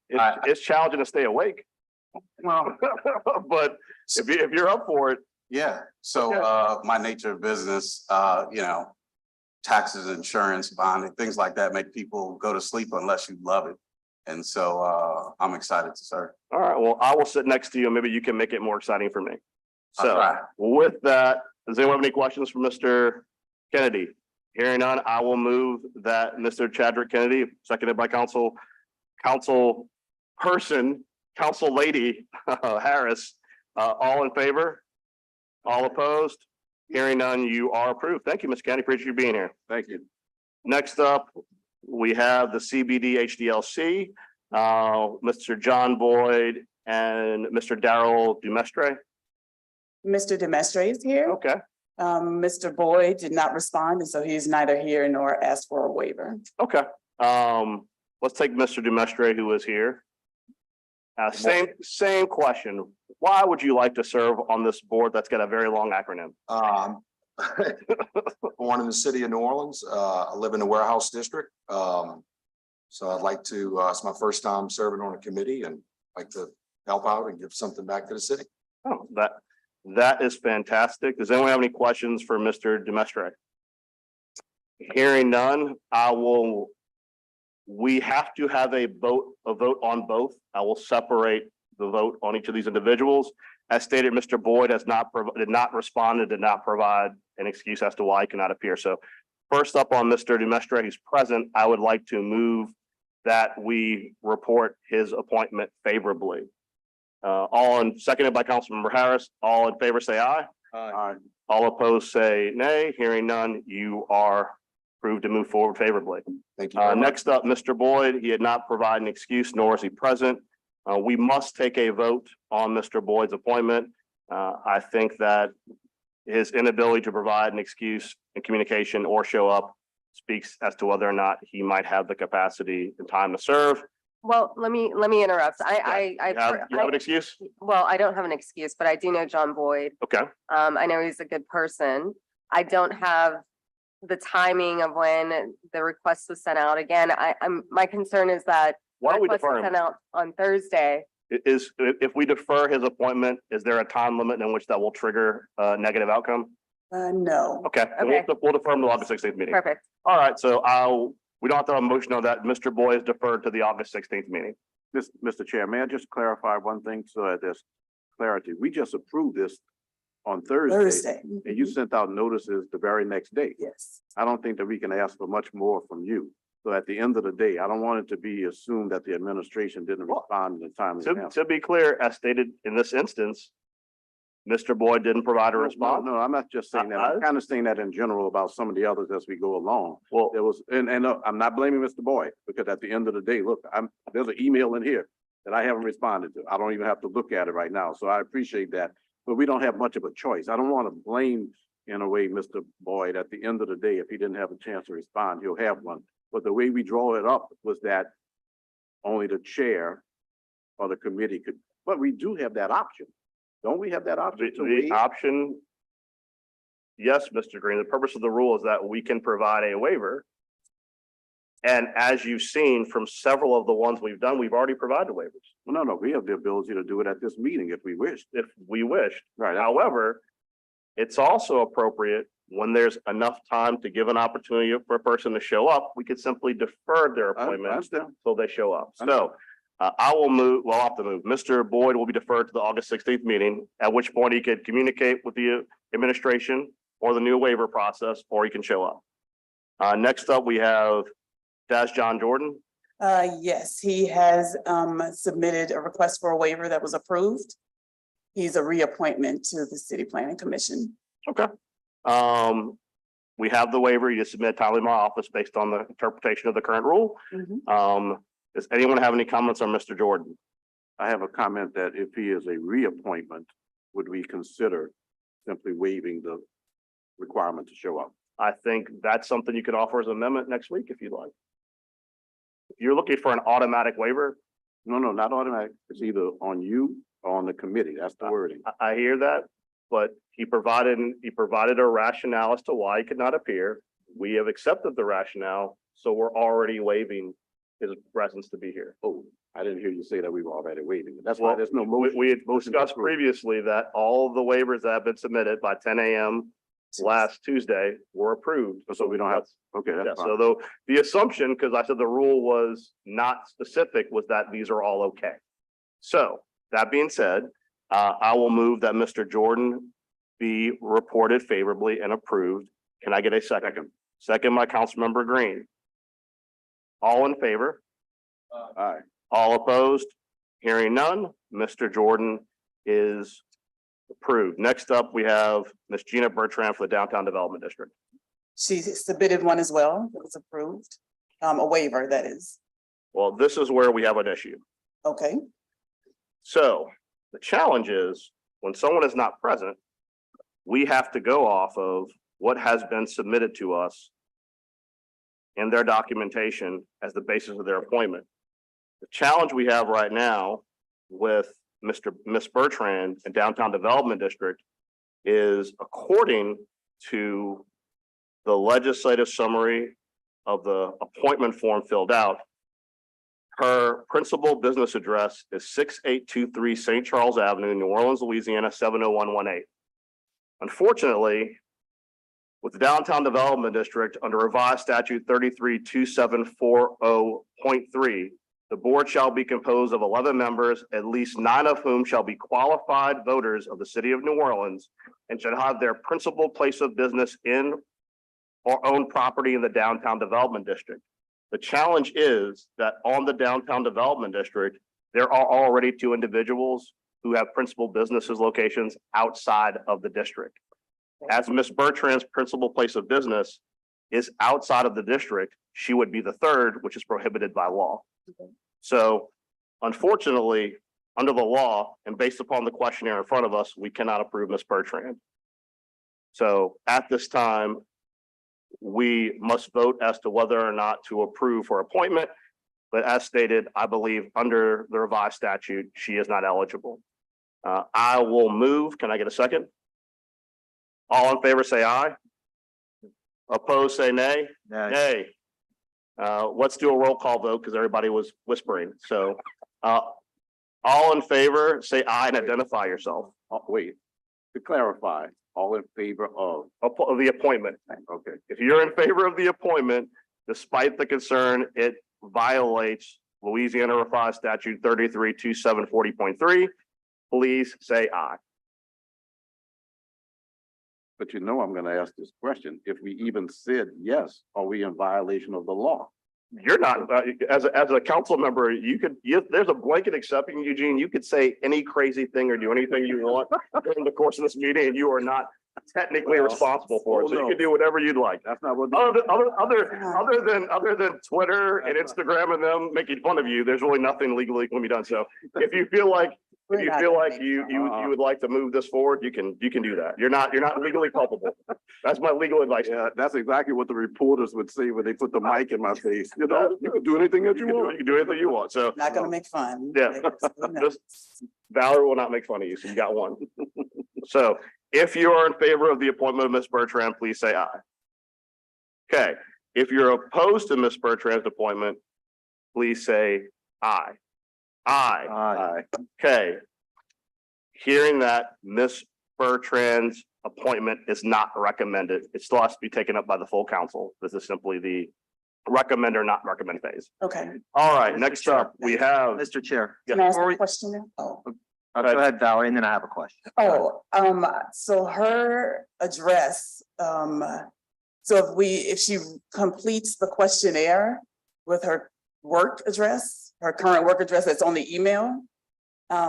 It's challenging to stay awake. Well, But if you're up for it, yeah. So, Okay. my nature of business, you know, taxes, insurance, bonding, things like that make people go to sleep unless you love it. And so I'm excited to serve. All right, well, I will sit next to you and maybe you can make it more exciting for me. I'll So try. with that, does anyone have any questions for Mr. Kennedy? Hearing none, I will move that Mr. Chadwick Kennedy, seconded by council person, council lady Harris, all in favor? All opposed? Hearing none, you are approved. Thank you, Ms. Kennedy. Appreciate you being here. Thank you. Next up, we have the CBD HDLC, Mr. John Boyd and Mr. Darrell Dumestre. Mr. Demestre is here. Okay, Mr. Boyd did not respond, and so he's neither here nor asked for a waiver. okay. Let's take Mr. Dumestre, who is here. Same question. Why would you like to serve on this board that's got a very long acronym? Born in the city of New Orleans. I live in the warehouse district. So I'd like to, it's my first time serving on a committee and like to help out and give something back to the city. Oh, that is fantastic. Does anyone have any questions for Mr. Dumestre? Hearing none, we have to have a vote on both. I will separate the vote on each of these individuals. As stated, Mr. Boyd did not respond and did not provide an excuse as to why he cannot appear. So first up on Mr. Dumestre, who's present, I would like to move that we report his appointment favorably. Seconded by Councilmember Harris. All in favor, say aye. Aye. All opposed, say nay. Hearing none, you are approved to move forward favorably. Thank you. very much. Next up, Mr. Boyd, he had not provided an excuse, nor is he present. We must take a vote on Mr. Boyd's appointment. I think that his inability to provide an excuse in communication or show up speaks as to whether or not he might have the capacity and time to serve. Well, let me interrupt. You have an excuse? Well, I don't have an excuse, but I do know John Boyd. Okay, I know he's a good person. I don't have the timing of when the request was sent out. Again, my concern is that why don't we request was defer sent him? out on Thursday. If we defer his appointment, is there a time limit in which that will trigger a negative outcome? No. Okay, then Okay. we'll defer him to the August 16th meeting. Perfect. All right, so we don't have to have a motion on that. Mr. Boyd is deferred to the August 16th meeting. Mr. Chair, may I just clarify one thing so that there's clarity? We just approved this on Thursday, and you sent out notices the very next day. Yes. I don't think that we can ask for much more from you. So at the end of the day, I don't want it to be assumed that the administration didn't respond in a timely manner. To be clear, as stated in this instance, Mr. Boyd didn't provide a response. No, I'm not just saying that. I'm kind of saying that in general about some of the others as we go along. Well, There was, and I'm not blaming Mr. Boyd, because at the end of the day, look, there's an email in here that I haven't responded to. I don't even have to look at it right now. So I appreciate that, but we don't have much of a choice. I don't want to blame, in a way, Mr. Boyd. At the end of the day, if he didn't have a chance to respond, he'll have one. But the way we draw it up was that only the chair or the committee could, but we do have that option. Don't we have that option to the waive? option, yes, Mr. Green, the purpose of the rule is that we can provide a waiver. And as you've seen from several of the ones we've done, we've already provided waivers No, we have the ability to do it at this meeting if we wish. if we wished. Right. However, it's also appropriate when there's enough time to give an opportunity for a person to show up, we could simply defer their I appointment understand. until they show up. So I will move, well, I'll have to move. Mr. Boyd will be deferred to the August 16th meeting, at which point he could communicate with the administration or the new waiver process, or he can show up. Next up, we have John Jordan. Yes, he has submitted a request for a waiver that was approved. He's a reappointment to the City Planning Commission. Okay. We have the waiver. You just submit timely to my office based on the interpretation of the current rule. Does anyone have any comments on Mr. Jordan? I have a comment that if he is a reappointment, would we consider simply waiving the requirement to show up? I think that's something you could offer as an amendment next week if you'd like. If you're looking for an automatic waiver, No, not automatic. It's either on you or on the committee. That's the wording. I hear that, but he provided a rationale as to why he could not appear. We have accepted the rationale, so we're already waiving his presence to be here. Oh, I didn't hear you say that we were already waiving it. That's why there's no motion. We had discussed previously that all of the waivers that have been submitted by 10 a.m. last Tuesday were approved. So we don't have, okay, Yeah, that's so fine. though the assumption, because I said the rule was not specific, was that these are all okay. So that being said, I will move that Mr. Jordan be reported favorably and approved. Can I get a second? Second by Councilmember Green. All in favor? Aye. All opposed? Hearing none, Mr. Jordan is approved. Next up, we have Ms. Gina Bertrand for the Downtown Development District. She submitted one as well, that was approved, a waiver, that is, Well, this is where we have an issue. okay, So the challenge is when someone is not present, we have to go off of what has been submitted to us in their documentation as the basis of their appointment. The challenge we have right now with Ms. Bertrand and Downtown Development District is according to the legislative summary of the appointment form filled out, her principal business address is 6823 St. Charles Avenue, New Orleans, Louisiana, 70118. Unfortunately, with the Downtown Development District under revised statute 332740.3, the board shall be composed of 11 members, at least 9 of whom shall be qualified voters of the city of New Orleans and should have their principal place of business in or own property in the Downtown Development District. The challenge is that on the Downtown Development District, there are already 2 individuals who have principal businesses locations outside of the district. As Ms. Bertrand's principal place of business is outside of the district, she would be the 3rd, which is prohibited by law. So unfortunately, under the law and based upon the questionnaire in front of us, we cannot approve Ms. Bertrand. So at this time, we must vote as to whether or not to approve her appointment. But as stated, I believe under the revised statute, she is not eligible. I will move. Can I get a second? All in favor, say aye. Opposed, say nay. Nay. Let's do a roll call vote because everybody was whispering. So all in favor, say aye and identify yourself. Oh, wait, to clarify, all in favor of, Of the appointment. okay, If you're in favor of the appointment, despite the concern, it violates Louisiana Revised Statute 332740.3, please say aye. but you know I'm gonna ask this question. If we even said yes, are we in violation of the law? You're not, as a council member, there's a blanket exception, Eugene. You could say any crazy thing or do anything you want during the course of this meeting, and you are not technically Well, responsible for it. oh, So you no. can do whatever you'd like. That's not what. Other than Twitter and Instagram and them making fun of you, there's really nothing legally can be done. So if you feel like you would like to move this forward, you can do that. You're not legally culpable. That's my legal advice. Yeah, that's exactly what the reporters would say when they put the mic in my face. You know, you can do anything that you want. You can do anything you want. So not gonna make fun. Yeah. Valerie will not make fun of you. So you got one. So if you are in favor of the appointment of Ms. Bertrand, please say aye. Okay. If you're opposed to Ms. Bertrand's appointment, please say aye. Aye. Aye. Okay. Hearing that Ms. Bertrand's appointment is not recommended, it still has to be taken up by the full council. This is simply the recommend or not recommend phase. Okay, All right, Mr. next Chair. up, we have. Mr. Chair, Yeah. can I ask before a we- question now? Oh. go ahead, Valerie, and then I have a question. So her address, so if she completes the questionnaire with her work address, her current work address that's on the email,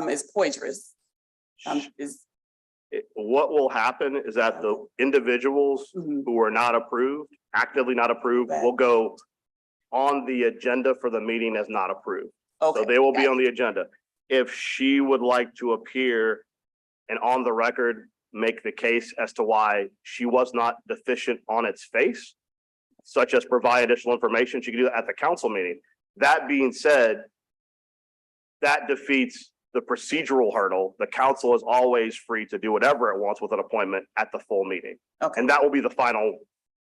is Poitras. What will happen is that the individuals Mhm. who are not approved, actively not approved, Okay. will go on the agenda for the meeting as not approved. So Okay, they will be got on the agenda. If she would like to appear and on the record, make the case as to why she was not deficient on its face, such as provide additional information, she can do that at the council meeting. That being said, that defeats the procedural hurdle. The council is always free to do whatever it wants with an appointment at the full meeting. Okay, And that will be the final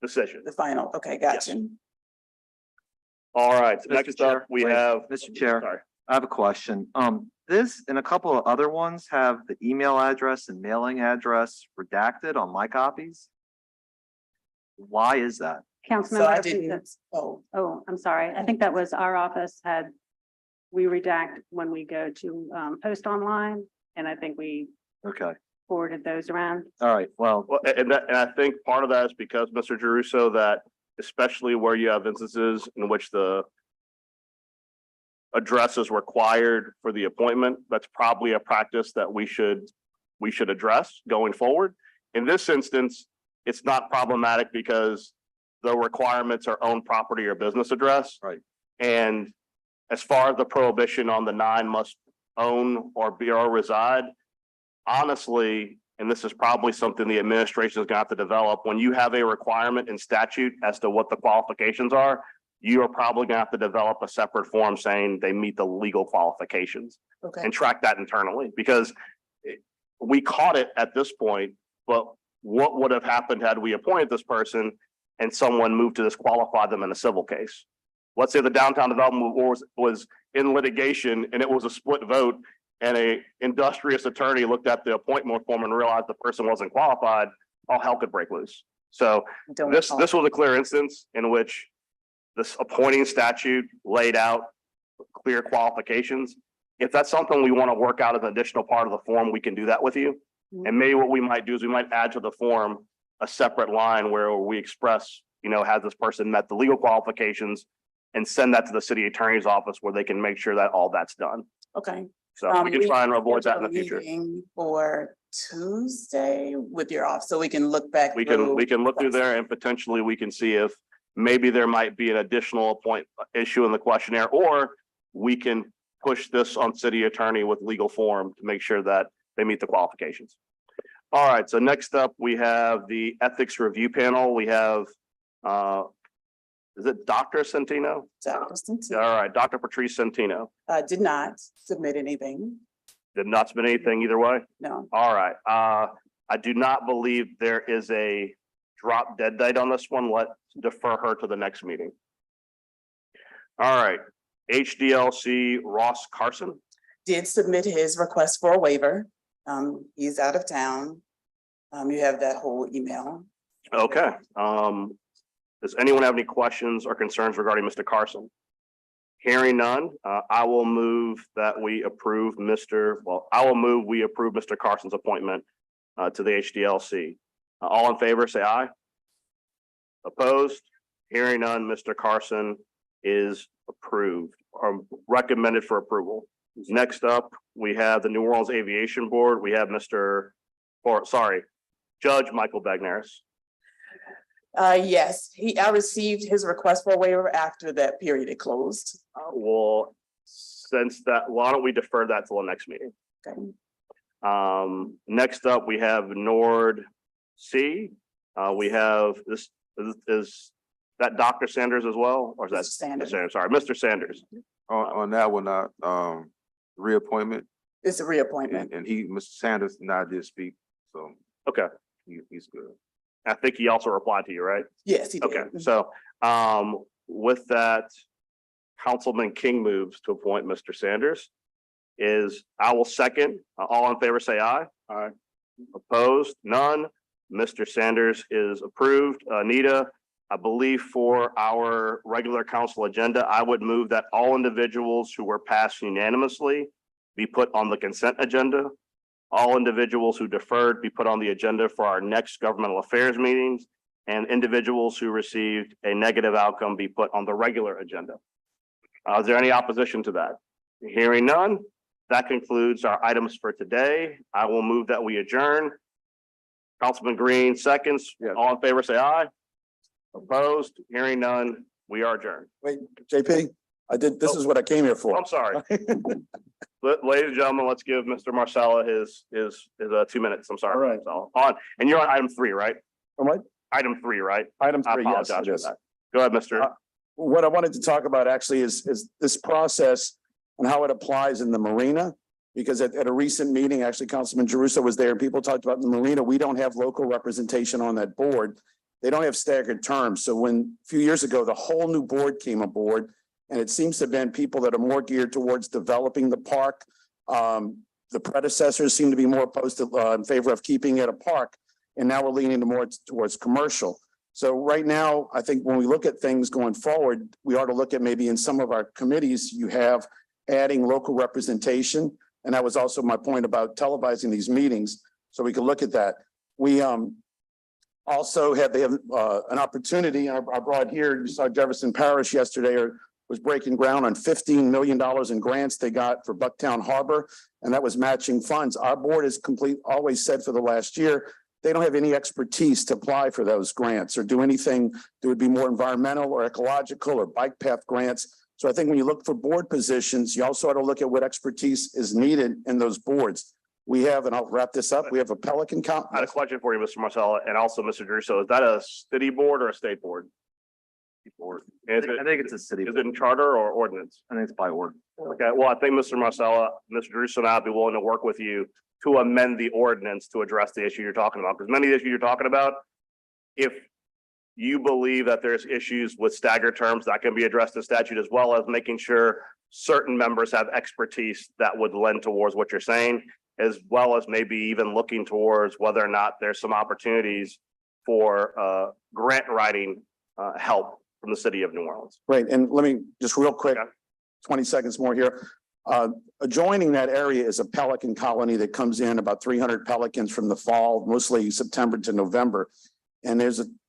decision. the final, okay, gotcha. All right, Mr. next Chair, up, we wait, have. Mr. Chair. Sorry. I have a question. This and a couple of other ones have the email address and mailing address redacted on my copies. Why is that? So I Councilmember, didn't, oh, oh, I'm sorry. I think that was our office had, we redact when we go to post online, and I think we Okay, forwarded those around. all right, well, Well, and I think part of that is because, Mr. Jeruso, that especially where you have instances in which the address is required for the appointment, that's probably a practice that we should address going forward. In this instance, it's not problematic because the requirements are own property or business address. Right. And as far as the prohibition on the 9 must own or be or reside, honestly, and this is probably something the administration is going to have to develop, when you have a requirement in statute as to what the qualifications are, you are probably going to have to develop a separate form saying they meet the legal qualifications okay, and track that internally, because we caught it at this point, but what would have happened had we appointed this person and someone moved to disqualify them in a civil case? Let's say the downtown development was in litigation and it was a split vote, and a industrious attorney looked at the appointment form and realized the person wasn't qualified, all hell could break loose. So don't this recall. was a clear instance in which this appointing statute laid out clear qualifications. If that's something we want to work out as an additional part of the form, we can do that with you. And maybe what we might do is we might add to the form a separate line where we express, has this person met the legal qualifications, and send that to the city attorney's office where they can make sure that all that's done. Okay. So we can try and avoid that in the scheduled a future. meeting For Tuesday with your office, so we can look back. We can look through there and potentially we can see if maybe there might be an additional issue in the questionnaire, or we can push this on city attorney with legal form to make sure that they meet the qualifications. All right, so next up, we have the ethics review panel. We have, is it Dr. Centino? All right, Dr. Patrice Centino. Did not submit anything, Did not submit anything either way. no. All right, I do not believe there is a drop dead date on this one. Let's defer her to the next meeting. All right, HDLC Ross Carson. Did submit his request for a waiver. He's out of town. You have that whole email. Okay, does anyone have any questions or concerns regarding Mr. Carson? Hearing none, I will move that we approve Mr. Carson's appointment to the HDLC. All in favor, say aye. Opposed? Hearing none, Mr. Carson is approved or recommended for approval. Next up, we have the New Orleans Aviation Board. We have Judge Michael Bagnaris. Yes, I received his request for a waiver after that period had closed. Well, why don't we defer that till the next meeting? Okay. Next up, we have Nord C. We have is that Dr. Sanders as well, or is that Mr. Sanders. Sorry, Mr. Sanders. On that one, reappointment, It's a reappointment. and Mr. Sanders and I did speak, so Okay, he's good. I think he also replied to you, right? Yes, he did. Okay, so with that, Councilman King moves to appoint Mr. Sanders. I will second. All in favor, say aye. Aye. Opposed? None. Mr. Sanders is approved. Anita, I believe for our regular council agenda, I would move that all individuals who were passed unanimously be put on the consent agenda. All individuals who deferred be put on the agenda for our next governmental affairs meetings, and individuals who received a negative outcome be put on the regular agenda. Is there any opposition to that? Hearing none, that concludes our items for today. I will move that we adjourn. Councilman Green, seconds. Yes. All in favor, say aye. Opposed? Hearing none, we are adjourned. Wait, JP, this is what I came here for. I'm sorry. Ladies and gentlemen, let's give Mr. Marcella his 2 minutes. I'm sorry. All right. So, and you're on item 3, right? All right, Item 3, right? item I 3, yes, apologize it for is. that. Go ahead, Mr. What I wanted to talk about actually is this process and how it applies in the marina. Because at a recent meeting, actually, Councilman Jeruso was there, and people talked about the marina. We don't have local representation on that board. They don't have staggered terms. So a few years ago, the whole new board came aboard, and it seems to have been people that are more geared towards developing the park. The predecessors seem to be more opposed to in favor of keeping it a park, and now we're leaning more towards commercial. So right now, I think when we look at things going forward, we ought to look at maybe in some of our committees, you have adding local representation. And that was also my point about televising these meetings. So we can look at that. We also have, they have an opportunity, and I brought here, you saw Jefferson Parish yesterday was breaking ground on $15 million in grants they got for Bucktown Harbor, and that was matching funds. Our board has always said for the last year, they don't have any expertise to apply for those grants or do anything that would be more environmental or ecological or bike path grants. So I think when you look for board positions, you also ought to look at what expertise is needed in those boards. We have, and I'll wrap this up, we have a Pelican I had a question for you, Mr. Marcella, and also Mr. Druso. Is that a city board or a state board? Board. Is I it, think it's a city. is it in charter or ordinance? I think it's by order. Okay, well, I think Mr. Marcella, Mr. Druso and I'd be willing to work with you to amend the ordinance to address the issue you're talking about, because many of the issues you're talking about, if you believe that there's issues with staggered terms, that can be addressed in statute, as well as making sure certain members have expertise that would lend towards what you're saying, as well as maybe even looking towards whether or not there's some opportunities for grant writing help from the city of New Orleans. Right, and let me just real quick, Okay. 20 seconds more here. Adjoining that area is a pelican colony that comes in about 300 pelicans from the fall, mostly September to November. And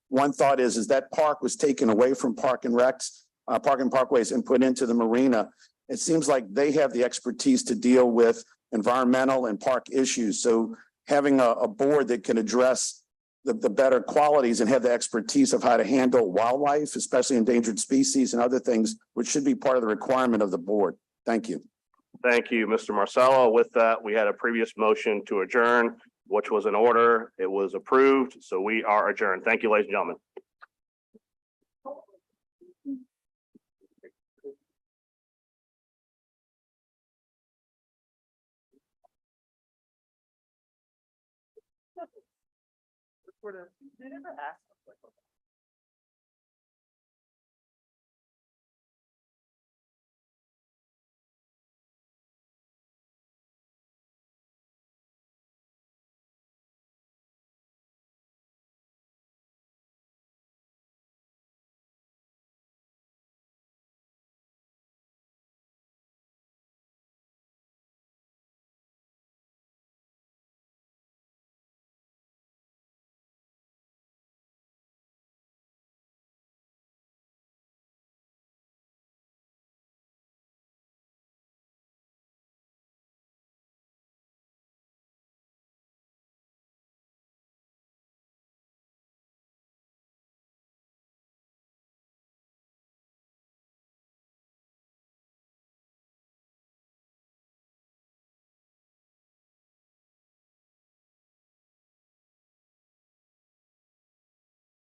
one thought is that park was taken away from Park and Recs, Park and Parkways and put into the marina. It seems like they have the expertise to deal with environmental and park issues. So having a board that can address the better qualities and have the expertise of how to handle wildlife, especially endangered species and other things, which should be part of the requirement of the board. Thank you. Thank you, Mr. Marcelo. With that, we had a previous motion to adjourn, which was in order. It was approved, so we are adjourned. Thank you, ladies and gentlemen. They never asked.